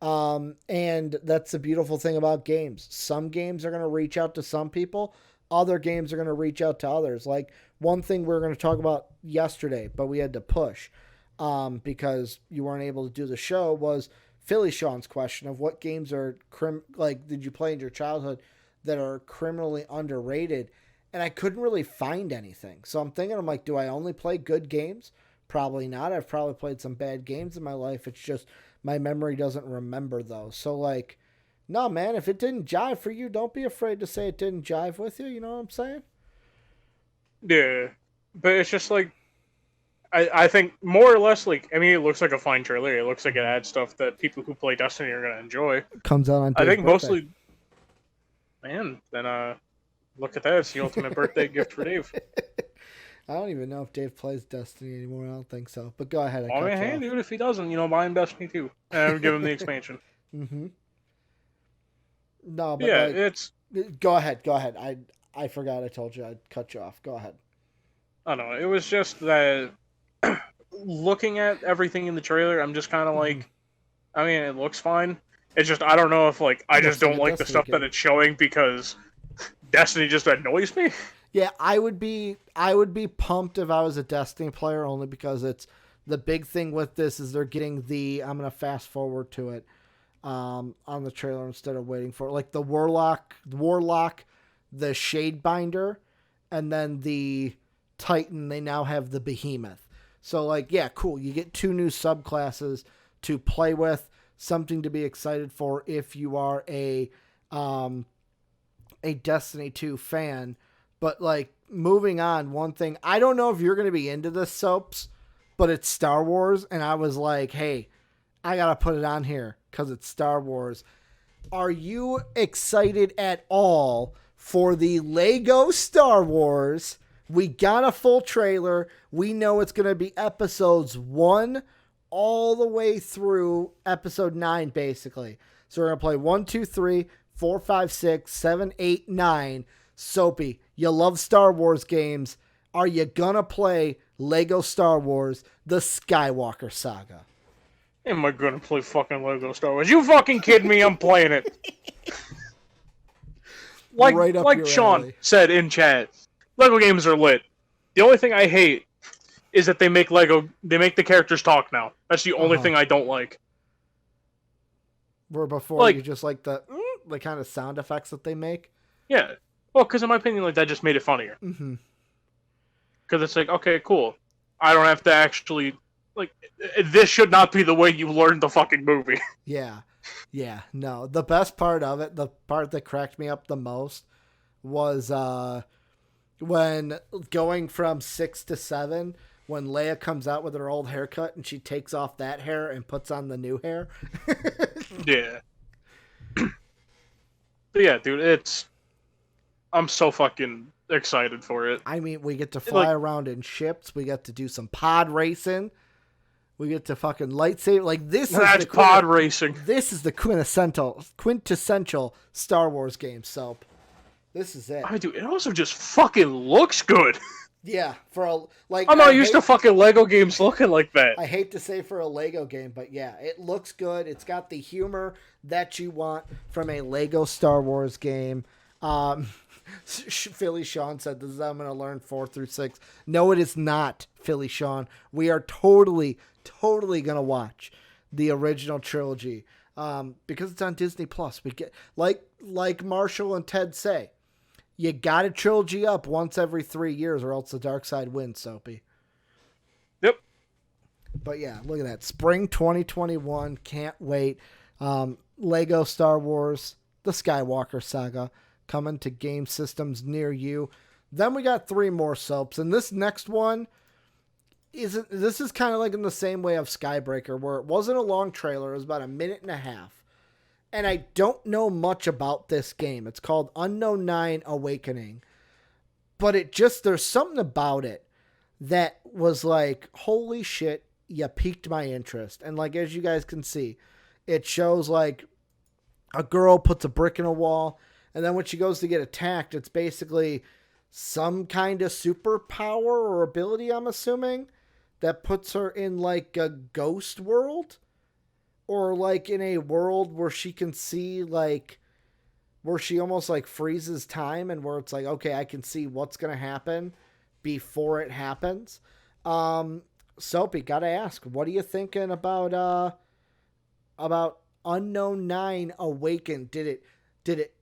And that's the beautiful thing about games. Some games are going to reach out to some people. Other games are going to reach out to others. Like, one thing we were going to talk about yesterday, but we had to push because you weren't able to do the show, was Philly Sean's question of what games are, did you play in your childhood that are criminally underrated? And I couldn't really find anything. So I'm thinking, I'm like, do I only play good games? Probably not. I've probably played some bad games in my life. It's just my memory doesn't remember those. So, like, no, man, if it didn't jive for you, don't be afraid to say it didn't jive with you. You know what I'm saying? yeah. But it's just like, I think more or less, like, I mean, it looks like a fine trailer. It looks like it adds stuff that people who play Destiny are going to enjoy. Comes out on Dave's I think birthday. mostly, man, then, look at that. It's the ultimate birthday gift for Dave. I don't even know if Dave plays Destiny anymore. I don't think so. But go ahead. On my hand, even if he doesn't, buy him Destiny 2. And give him the expansion. Mm-hmm. No, but yeah, like, it's... Go ahead. I forgot I told you I'd cut you off. Go ahead. I don't know. It was just that looking at everything in the trailer, I'm just kind of like, I mean, it looks fine. It's just, I don't know if, like, I just don't like the stuff that it's showing because Destiny just annoys me. Yeah, I would be pumped if I was a Destiny player, only because it's the big thing with this is they're getting I'm going to fast forward to it on the trailer instead of waiting for it. Like the Warlock, the Shadebinder, and then the Titan, they now have the Behemoth. So, like, yeah, cool. You get 2 new subclasses to play with, something to be excited for if you are a Destiny 2 fan. But, like, moving on, one thing, I don't know if you're going to be into this, Soaps, but it's Star Wars, and I was like, hey, I got to put it on here because it's Star Wars. Are you excited at all for the Lego Star Wars? We got a full trailer. We know it's going to be episodes 1 all the way through episode 9, basically. So we're going to play 1, 2, 3, 4, 5, 6, 7, 8, 9. Soapy, you love Star Wars games. Are you going to play Lego Star Wars, the Skywalker Saga? Am I going to play fucking Lego Star Wars? You fucking kidding me? I'm playing it. like Sean said in chat, Lego games are lit. The only thing I hate is that they make the characters talk now. That's the only thing I don't like. Where before you just like the kind of sound effects that they make? Yeah. Well, because in my opinion, like, that just made it funnier. Mm-hmm. Because it's like, okay, cool. I don't have to actually, like, this should not be the way you learn the fucking movie. Yeah. No, the best part of it, the part that cracked me up the most was when going from 6 to 7, when Leia comes out with her old haircut and she takes off that hair and puts on the new hair. Yeah. But yeah, dude, I'm so fucking excited for it. I mean, we get to fly around in ships. We get to do some pod racing. We get to fucking lightsaber. Like, That's pod racing. This is the quintessential Star Wars game, Soap. This is it. I mean, dude, it also just fucking looks good. Yeah, I'm not used to fucking Lego games looking like that. I hate to say for a Lego game, but yeah, it looks good. It's got the humor that you want from a Lego Star Wars game. Philly Sean said, "This is how I'm going to learn 4 through 6." No, it is not, Philly Sean. We are totally going to watch the original trilogy because it's on Disney Plus. We get like Marshall and Ted say. You got to trilogy up once every 3 years or else the dark side wins, Soapy. Yep. But yeah, look at that. Spring 2021. Can't wait. Lego Star Wars, the Skywalker Saga, coming to game systems near you. Then we got 3 more soaps. And this next one, this is kind of like in the same way of Skybreaker, where it wasn't a long trailer. It was about 1.5 minutes. And I don't know much about this game. It's called Unknown 9 Awakening. But there's something about it that was like, holy shit, you piqued my interest. And like, as you guys can see, it shows like a girl puts a brick in a wall. And then when she goes to get attacked, it's basically some kind of superpower or ability, I'm assuming, that puts her in like a ghost world. Or like in a world where she can see like where she almost like freezes time and where it's like, okay, I can see what's going to happen before it happens. Soapy, got to ask, what are you thinking about Unknown 9 Awakened? Did it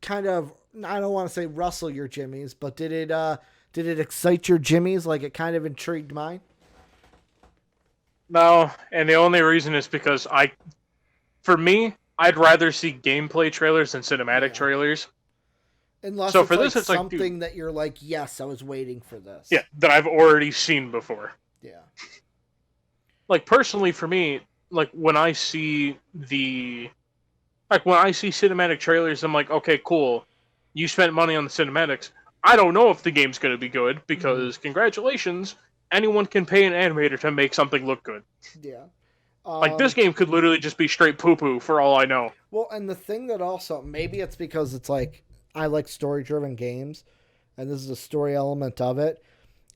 kind of, I don't want to say rustle your jimmies, but did it excite your jimmies like it kind of intrigued mine? No, and the only reason is because for me, I'd rather see gameplay trailers than cinematic trailers. Unless so it's for like this, it's something like, that you're like, yes, I was waiting for this. Yeah, that I've already seen before. Yeah. Like personally, for me, like when I see cinematic trailers, I'm like, okay, cool. You spent money on the cinematics. I don't know if the game's going to be good because congratulations. Anyone can pay an animator to make something look good. Yeah. Like, this game could literally just be straight poo-poo for all I know. Well, and the thing that also, maybe it's because it's like, I like story-driven games, and this is a story element of it.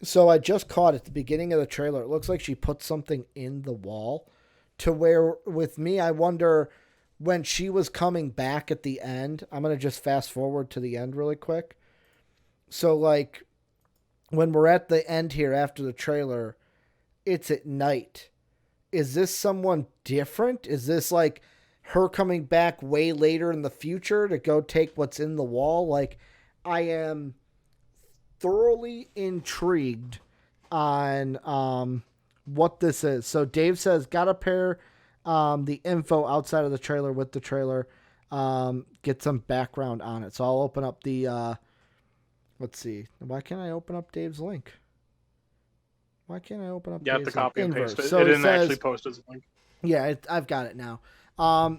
So I just caught at the beginning of the trailer, it looks like she put something in the wall, to where, with me, I wonder, when she was coming back at the end, I'm going to just fast forward to the end really quick. So, like, when we're at the end here after the trailer, it's at night. Is this someone different? Is this like her coming back way later in the future to go take what's in the wall? Like, I am thoroughly intrigued on what this is. So Dave says, gotta pair the info outside of the trailer with the trailer. Get some background on it. So I'll open up the... let's see. Why can't I open up Dave's link? Why can't I open up Dave's link? You have to copy and paste it. So it didn't actually post as a link. Yeah, I've got it now.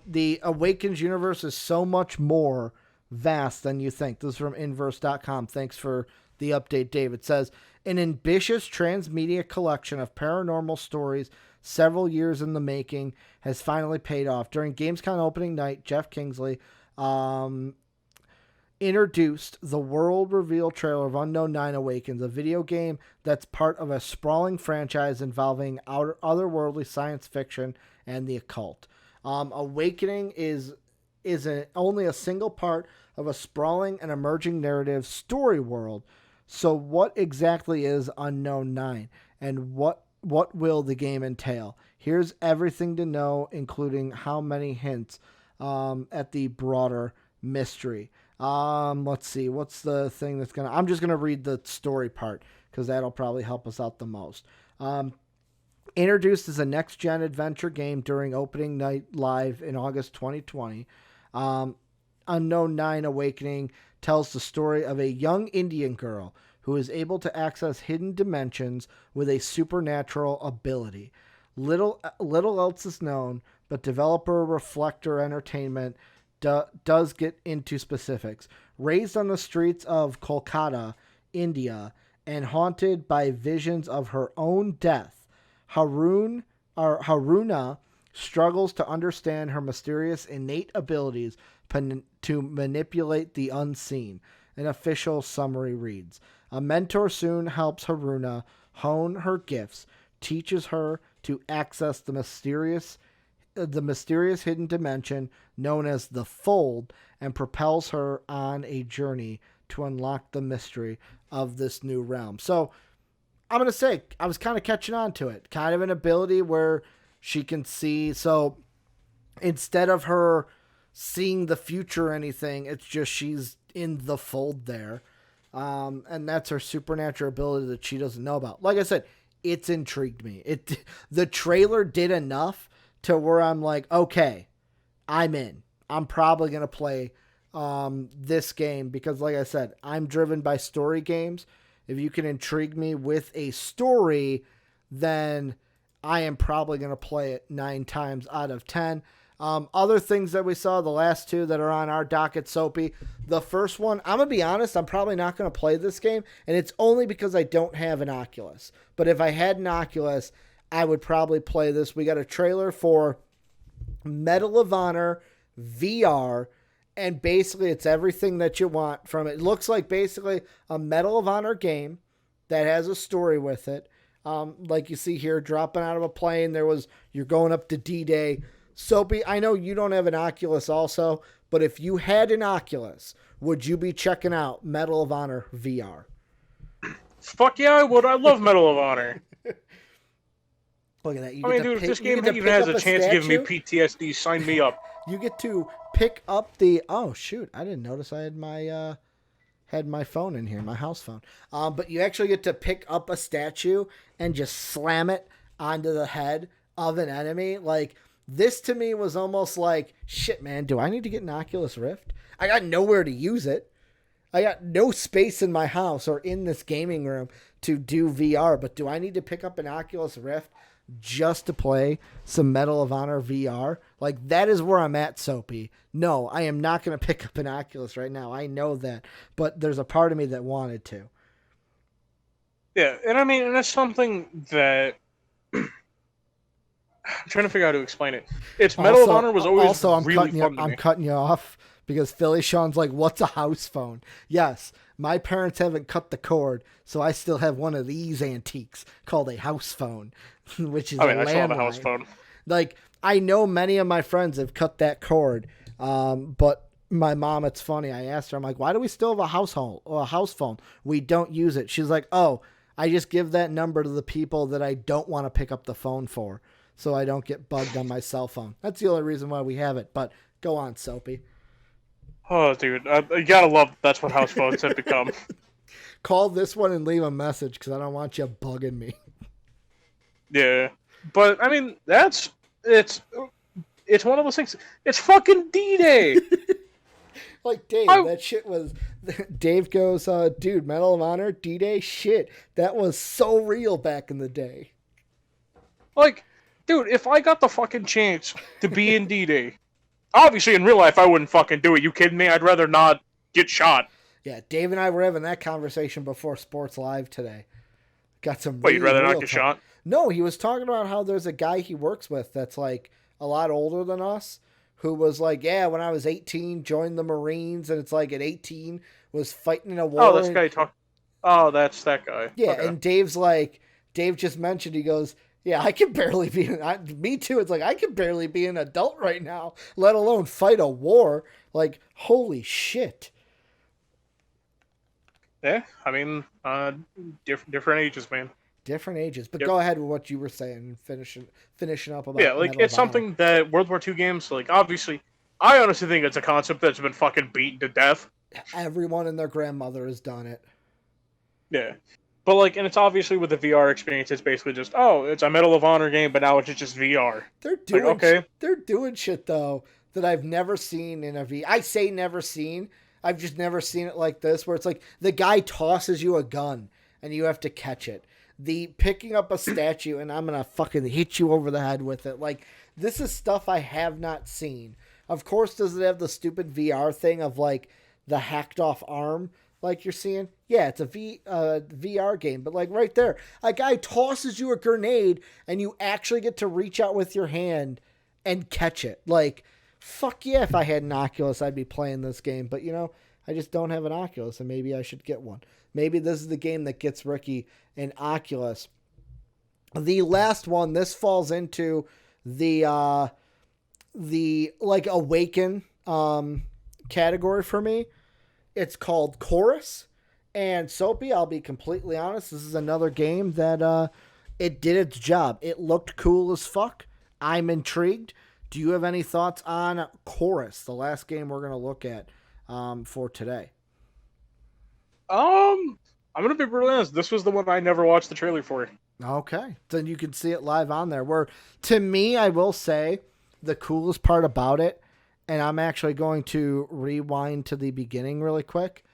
The Awakens universe is so much more vast than you think. This is from Inverse.com. Thanks for the update, Dave. It says, an ambitious transmedia collection of paranormal stories several years in the making has finally paid off. During Gamescom opening night, Jeff Kingsley introduced the world reveal trailer of Unknown 9 Awakens, a video game that's part of a sprawling franchise involving otherworldly science fiction and the occult. Awakening is only a single part of a sprawling and emerging narrative story world. So what exactly is Unknown 9, and what will the game entail? Here's everything to know, including how many hints at the broader mystery. Let's see. What's the thing that's I'm just going to read the story part because that'll probably help us out the most. Introduced as a next-gen adventure game during opening night live in August 2020, Unknown 9 Awakening tells the story of a young Indian girl who is able to access hidden dimensions with a supernatural ability. Little else is known, but developer Reflector Entertainment does get into specifics. Raised on the streets of Kolkata, India, and haunted by visions of her own death, Harun Haruna struggles to understand her mysterious innate abilities to manipulate the unseen. An official summary reads, a mentor soon helps Haruna hone her gifts, teaches her to access the mysterious hidden dimension known as the Fold, and propels her on a journey to unlock the mystery of this new realm. So I'm going to say I was kind of catching on to it. Kind of an ability where she can see. So instead of her seeing the future or anything, it's just she's in the fold there. And that's her supernatural ability that she doesn't know about. Like I said, it's intrigued me. The trailer did enough to where I'm like, okay, I'm in. I'm probably going to play this game because, like I said, I'm driven by story games. If you can intrigue me with a story, then I am probably going to play it 9 times out of 10. Other things that we saw, the last 2 that are on our docket, Soapy. The first one, I'm going to be honest, I'm probably not going to play this game, and it's only because I don't have an Oculus. But if I had an Oculus, I would probably play this. We got a trailer for Medal of Honor VR, and basically it's everything that you want from it. It looks like basically a Medal of Honor game that has a story with it. Like you see here, dropping out of a plane, you're going up to D-Day. Soapy, I know you don't have an Oculus also, but if you had an Oculus, would you be checking out Medal of Honor VR? Fuck yeah, I would. I love Medal of Honor. Look at that. If this game even has a chance to give me PTSD, sign me up. You get to pick up the... Oh, shoot. I didn't notice I had my phone in here, my house phone. But you actually get to pick up a statue and just slam it onto the head of an enemy. Like, this to me was almost like, shit, man, do I need to get an Oculus Rift? I got nowhere to use it. I got no space in my house or in this gaming room to do VR, but do I need to pick up an Oculus Rift just to play some Medal of Honor VR? Like, that is where I'm at, Soapy. No, I am not going to pick up an Oculus right now. I know that, but there's a part of me that wanted to. Yeah, and I mean, and that's something that I'm trying to figure out how to explain it. It's Medal of Honor was always really fun to me. I'm cutting you off because Philly Sean's like, what's a house phone? Yes, my parents haven't cut the cord, so I still have one of these antiques called a house phone, which is a landline. I still have a house phone. Like, I know many of my friends have cut that cord, but my mom, it's funny, I asked her, I'm like, why do we still have a house phone? We don't use it. She's like, oh, I just give that number to the people that I don't want to pick up the phone for, so I don't get bugged on my cell phone. That's the only reason why we have it, but go on, Soapy. Oh, dude, you gotta love that's what house phones have become. Call this one and leave a message, because I don't want you bugging me. Yeah, but, I mean, it's one of those things. It's fucking D-Day! Like, Dave, that shit was... Dave goes, dude, Medal of Honor, D-Day, shit. That was so real back in the day. Like, dude, if I got the fucking chance to be in D-Day, obviously in real life I wouldn't fucking do it. You kidding me? I'd rather not get shot. Yeah, Dave and I were having that conversation before Sports Live today. Got some... Wait, you'd rather not get shot? No, he was talking about how there's a guy he works with that's, like, a lot older than us, who was like, yeah, when I was 18, joined the Marines, and it's like at 18, was fighting in a war. Oh, this guy Oh, that's that guy. Yeah, okay. And Dave just mentioned, he goes, yeah, I can barely be, me too, it's like, I can barely be an adult right now, let alone fight a war. Like, holy shit. Yeah, I mean, different ages, man. Different ages, but Go ahead with what you were saying, finishing up about. Yeah, like, it's something that World War II games, like, obviously, I honestly think it's a concept that's been fucking beaten to death. Everyone and their grandmother has done it. Yeah, but, like, and it's obviously with the VR experience, it's basically just, oh, it's a Medal of Honor game, but now it's just VR. They're doing shit though that I've never seen in a VR. I say never seen. I've just never seen it like this, where it's like the guy tosses you a gun and you have to catch it. The picking up a statue and I'm going to fucking hit you over the head with it. Like, this is stuff I have not seen. Of course, does it have the stupid VR thing of, like, the hacked off arm? like you're seeing, yeah, it's a VR game, but like right there, a guy tosses you a grenade and you actually get to reach out with your hand and catch it. Like, fuck yeah, if I had an Oculus, I'd be playing this game. But, you know, I just don't have an Oculus, and maybe I should get one. Maybe this is the game that gets Ricky an Oculus. The last one, this falls into the like Awaken category for me. It's called Chorus. And Soapy, I'll be completely honest, this is another game that it did its job. It looked cool as fuck. I'm intrigued. Do you have any thoughts on Chorus, the last game we're going to look at for today? I'm going to be brutally honest. This was the one I never watched the trailer for. Okay. Then you can see it live on there. Where, to me, I will say, the coolest part about it, and I'm actually going to rewind to the beginning really quick,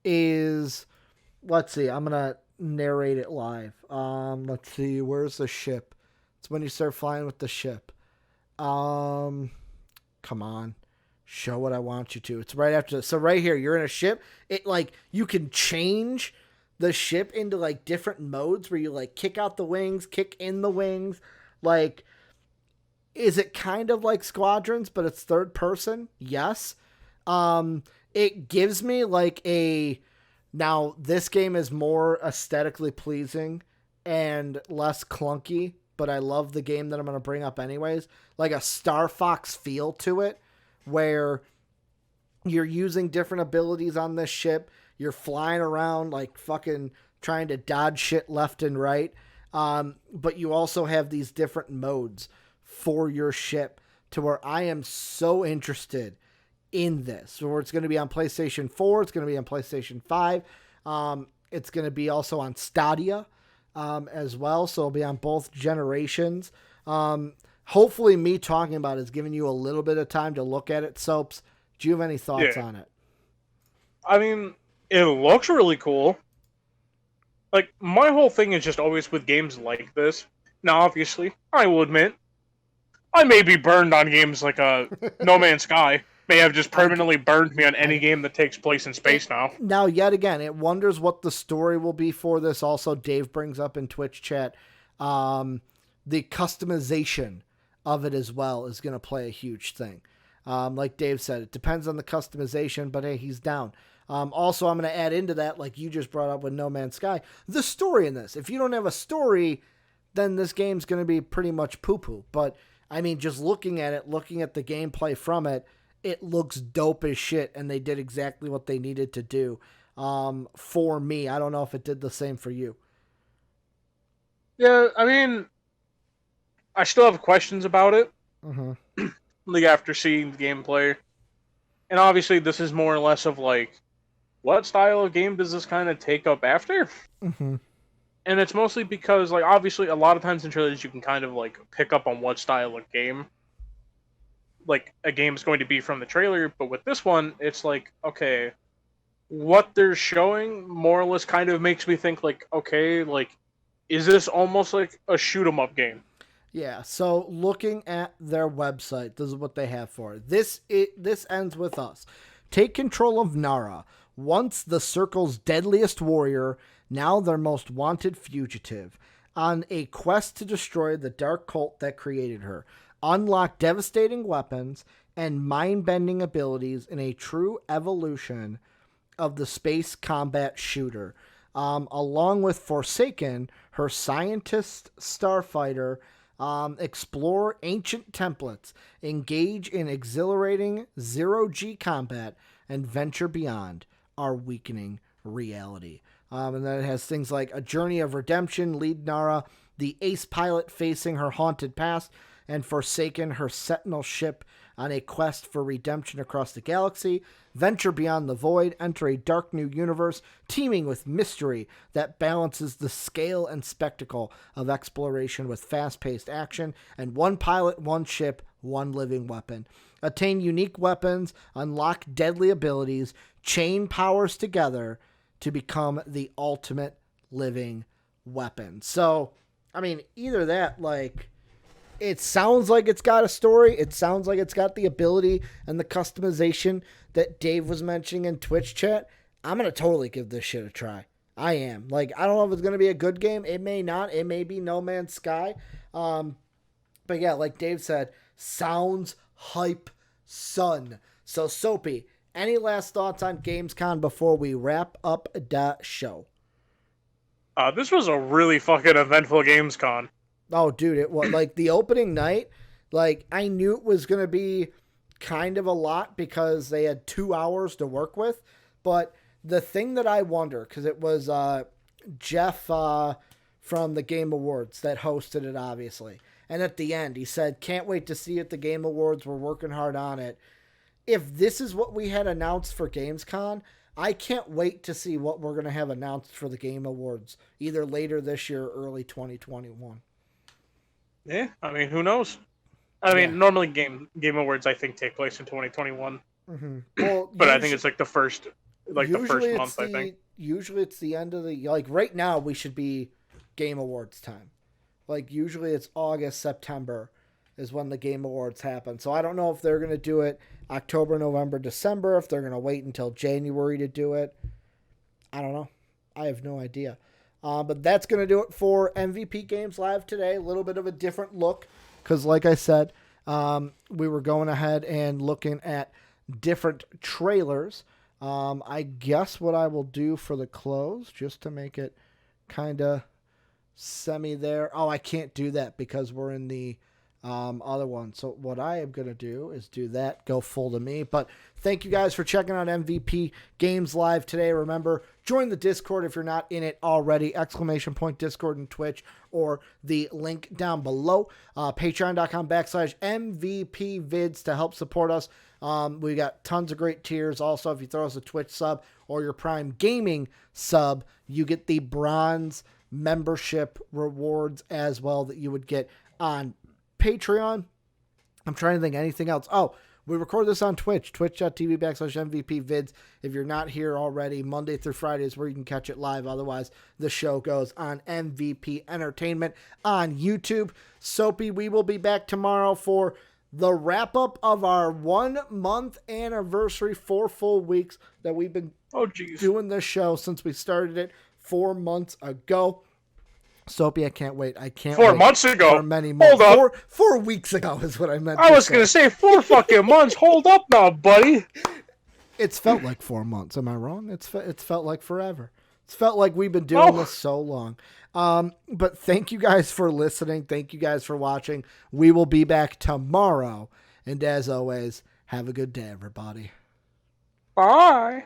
is, let's see, I'm going to narrate it live. Let's see, where's the ship? It's when you start flying with the ship. Come on. Show what I want you to. It's right after this. So right here, you're in a ship. It, like, you can change the ship into, like, different modes where you, like, kick out the wings, kick in the wings. Like, is it kind of like Squadrons, but it's third person? Yes. It gives me, like, now, this game is more aesthetically pleasing and less clunky, but I love the game that I'm going to bring up anyways. Like a Star Fox feel to it, where you're using different abilities on this ship. You're flying around like fucking trying to dodge shit left and right. But you also have these different modes for your ship, to where I am so interested in this. Where it's going to be on PlayStation 4. It's going to be on PlayStation 5. It's going to be also on Stadia as well. So it'll be on both generations. Hopefully me talking about it is giving you a little bit of time to look at it. Soaps, do you have any thoughts on it? I mean, it looks really cool. Like, my whole thing is just always with games like this. Now, obviously, I will admit, I may be burned on games like No Man's Sky. May have just permanently burned me on any game that takes place in space now. Now, yet again, it wonders what the story will be for this. Also, Dave brings up in Twitch chat, the customization of it as well is going to play a huge thing. Like Dave said, it depends on the customization, but hey, he's down. Also, I'm going to add into that, like you just brought up with No Man's Sky, the story in this. If you don't have a story, then this game's going to be pretty much poo-poo. But, I mean, just looking at it, looking at the gameplay from it, it looks dope as shit, and they did exactly what they needed to do for me. I don't know if it did the same for you. Yeah, I mean, I still have questions about it. Mm-hmm. Like, after seeing the gameplay. And obviously, this is more or less of, like, what style of game does this kind of take up after? Mm-hmm. And it's mostly because, like, obviously, a lot of times in trailers, you can kind of, like, pick up on what style of game, like, a game is going to be from the trailer. But with this one, it's like, okay, what they're showing more or less kind of makes me think, like, okay, like, is this almost like a shoot-'em-up game? Yeah, so looking at their website, this is what they have for it. This ends with us. Take control of Nara, once the Circle's deadliest warrior, now their most wanted fugitive, on a quest to destroy the dark cult that created her. Unlock devastating weapons and mind-bending abilities in a true evolution of the space combat shooter. Along with Forsaken, her scientist starfighter, explore ancient templates, engage in exhilarating zero-G combat, and venture beyond our weakening reality. And then it has things like a journey of redemption, lead Nara, the ace pilot facing her haunted past, and Forsaken, her sentinel ship on a quest for redemption across the galaxy. Venture beyond the void, enter a dark new universe teeming with mystery that balances the scale and spectacle of exploration with fast-paced action, and one pilot, one ship, one living weapon. Attain unique weapons, unlock deadly abilities, chain powers together to become the ultimate living weapon. So, I mean, either that, like, it sounds like it's got a story. It sounds like it's got the ability and the customization that Dave was mentioning in Twitch chat. I'm going to totally give this shit a try. I am. Like, I don't know if it's going to be a good game. It may not. It may be No Man's Sky. But yeah, like Dave said, sounds hype, son. So, Soapy, any last thoughts on Gamescom before we wrap up the show? This was a really fucking eventful Gamescom. Oh, dude, it was like the opening night. Like, I knew it was going to be kind of a lot because they had 2 hours to work with. But the thing that I wonder, because it was Jeff from the Game Awards that hosted it, obviously. And at the end, he said, can't wait to see you at the Game Awards. We're working hard on it. If this is what we had announced for Gamescom, I can't wait to see what we're going to have announced for the Game Awards, either later this year or early 2021. Yeah, I mean, who knows? I mean, normally Game Awards, I think, take place in 2021. Mm-hmm. Well, but I think it's like the first month, I think. Usually it's the end of the... Like, right now, we should be Game Awards time. Like, usually it's August, September is when the Game Awards happen. So I don't know if they're going to do it October, November, December, if they're going to wait until January to do it. I don't know. I have no idea. But that's going to do it for MVP Games Live today. A little bit of a different look because, like I said, we were going ahead and looking at different trailers. I guess what I will do for the close, just to make it kind of semi there. Oh, I can't do that because we're in the other one. So what I am going to do is do that, go full to me. But thank you guys for checking out MVP Games Live today. Remember, join the Discord if you're not in it already. ! Discord and Twitch, or the link down below. Patreon.com/MVP vids to help support us. We got tons of great tiers. Also, if you throw us a Twitch sub or your Prime Gaming sub, you get the bronze membership rewards as well that you would get on Patreon. I'm trying to think anything else. Oh, we record this on Twitch, twitch.tv/MVP vids. If you're not here already, Monday through Friday is where you can catch it live. Otherwise, the show goes on MVP Entertainment on YouTube. Soapy, we will be back tomorrow for the wrap-up of our 1 month anniversary, 4 full weeks that we've been doing this show since we started it 4 months ago. Soapy, I can't wait. I can't 4 wait. months ago? For many months. Hold up. 4 weeks ago is what I meant. I was going to say 4 fucking months. Hold up now, buddy. It's felt like 4 months. Am I wrong? It's felt like forever. It's felt like we've been doing this so long. But thank you guys for listening. Thank you guys for watching. We will be back tomorrow. And as always, have a good day, everybody. Bye.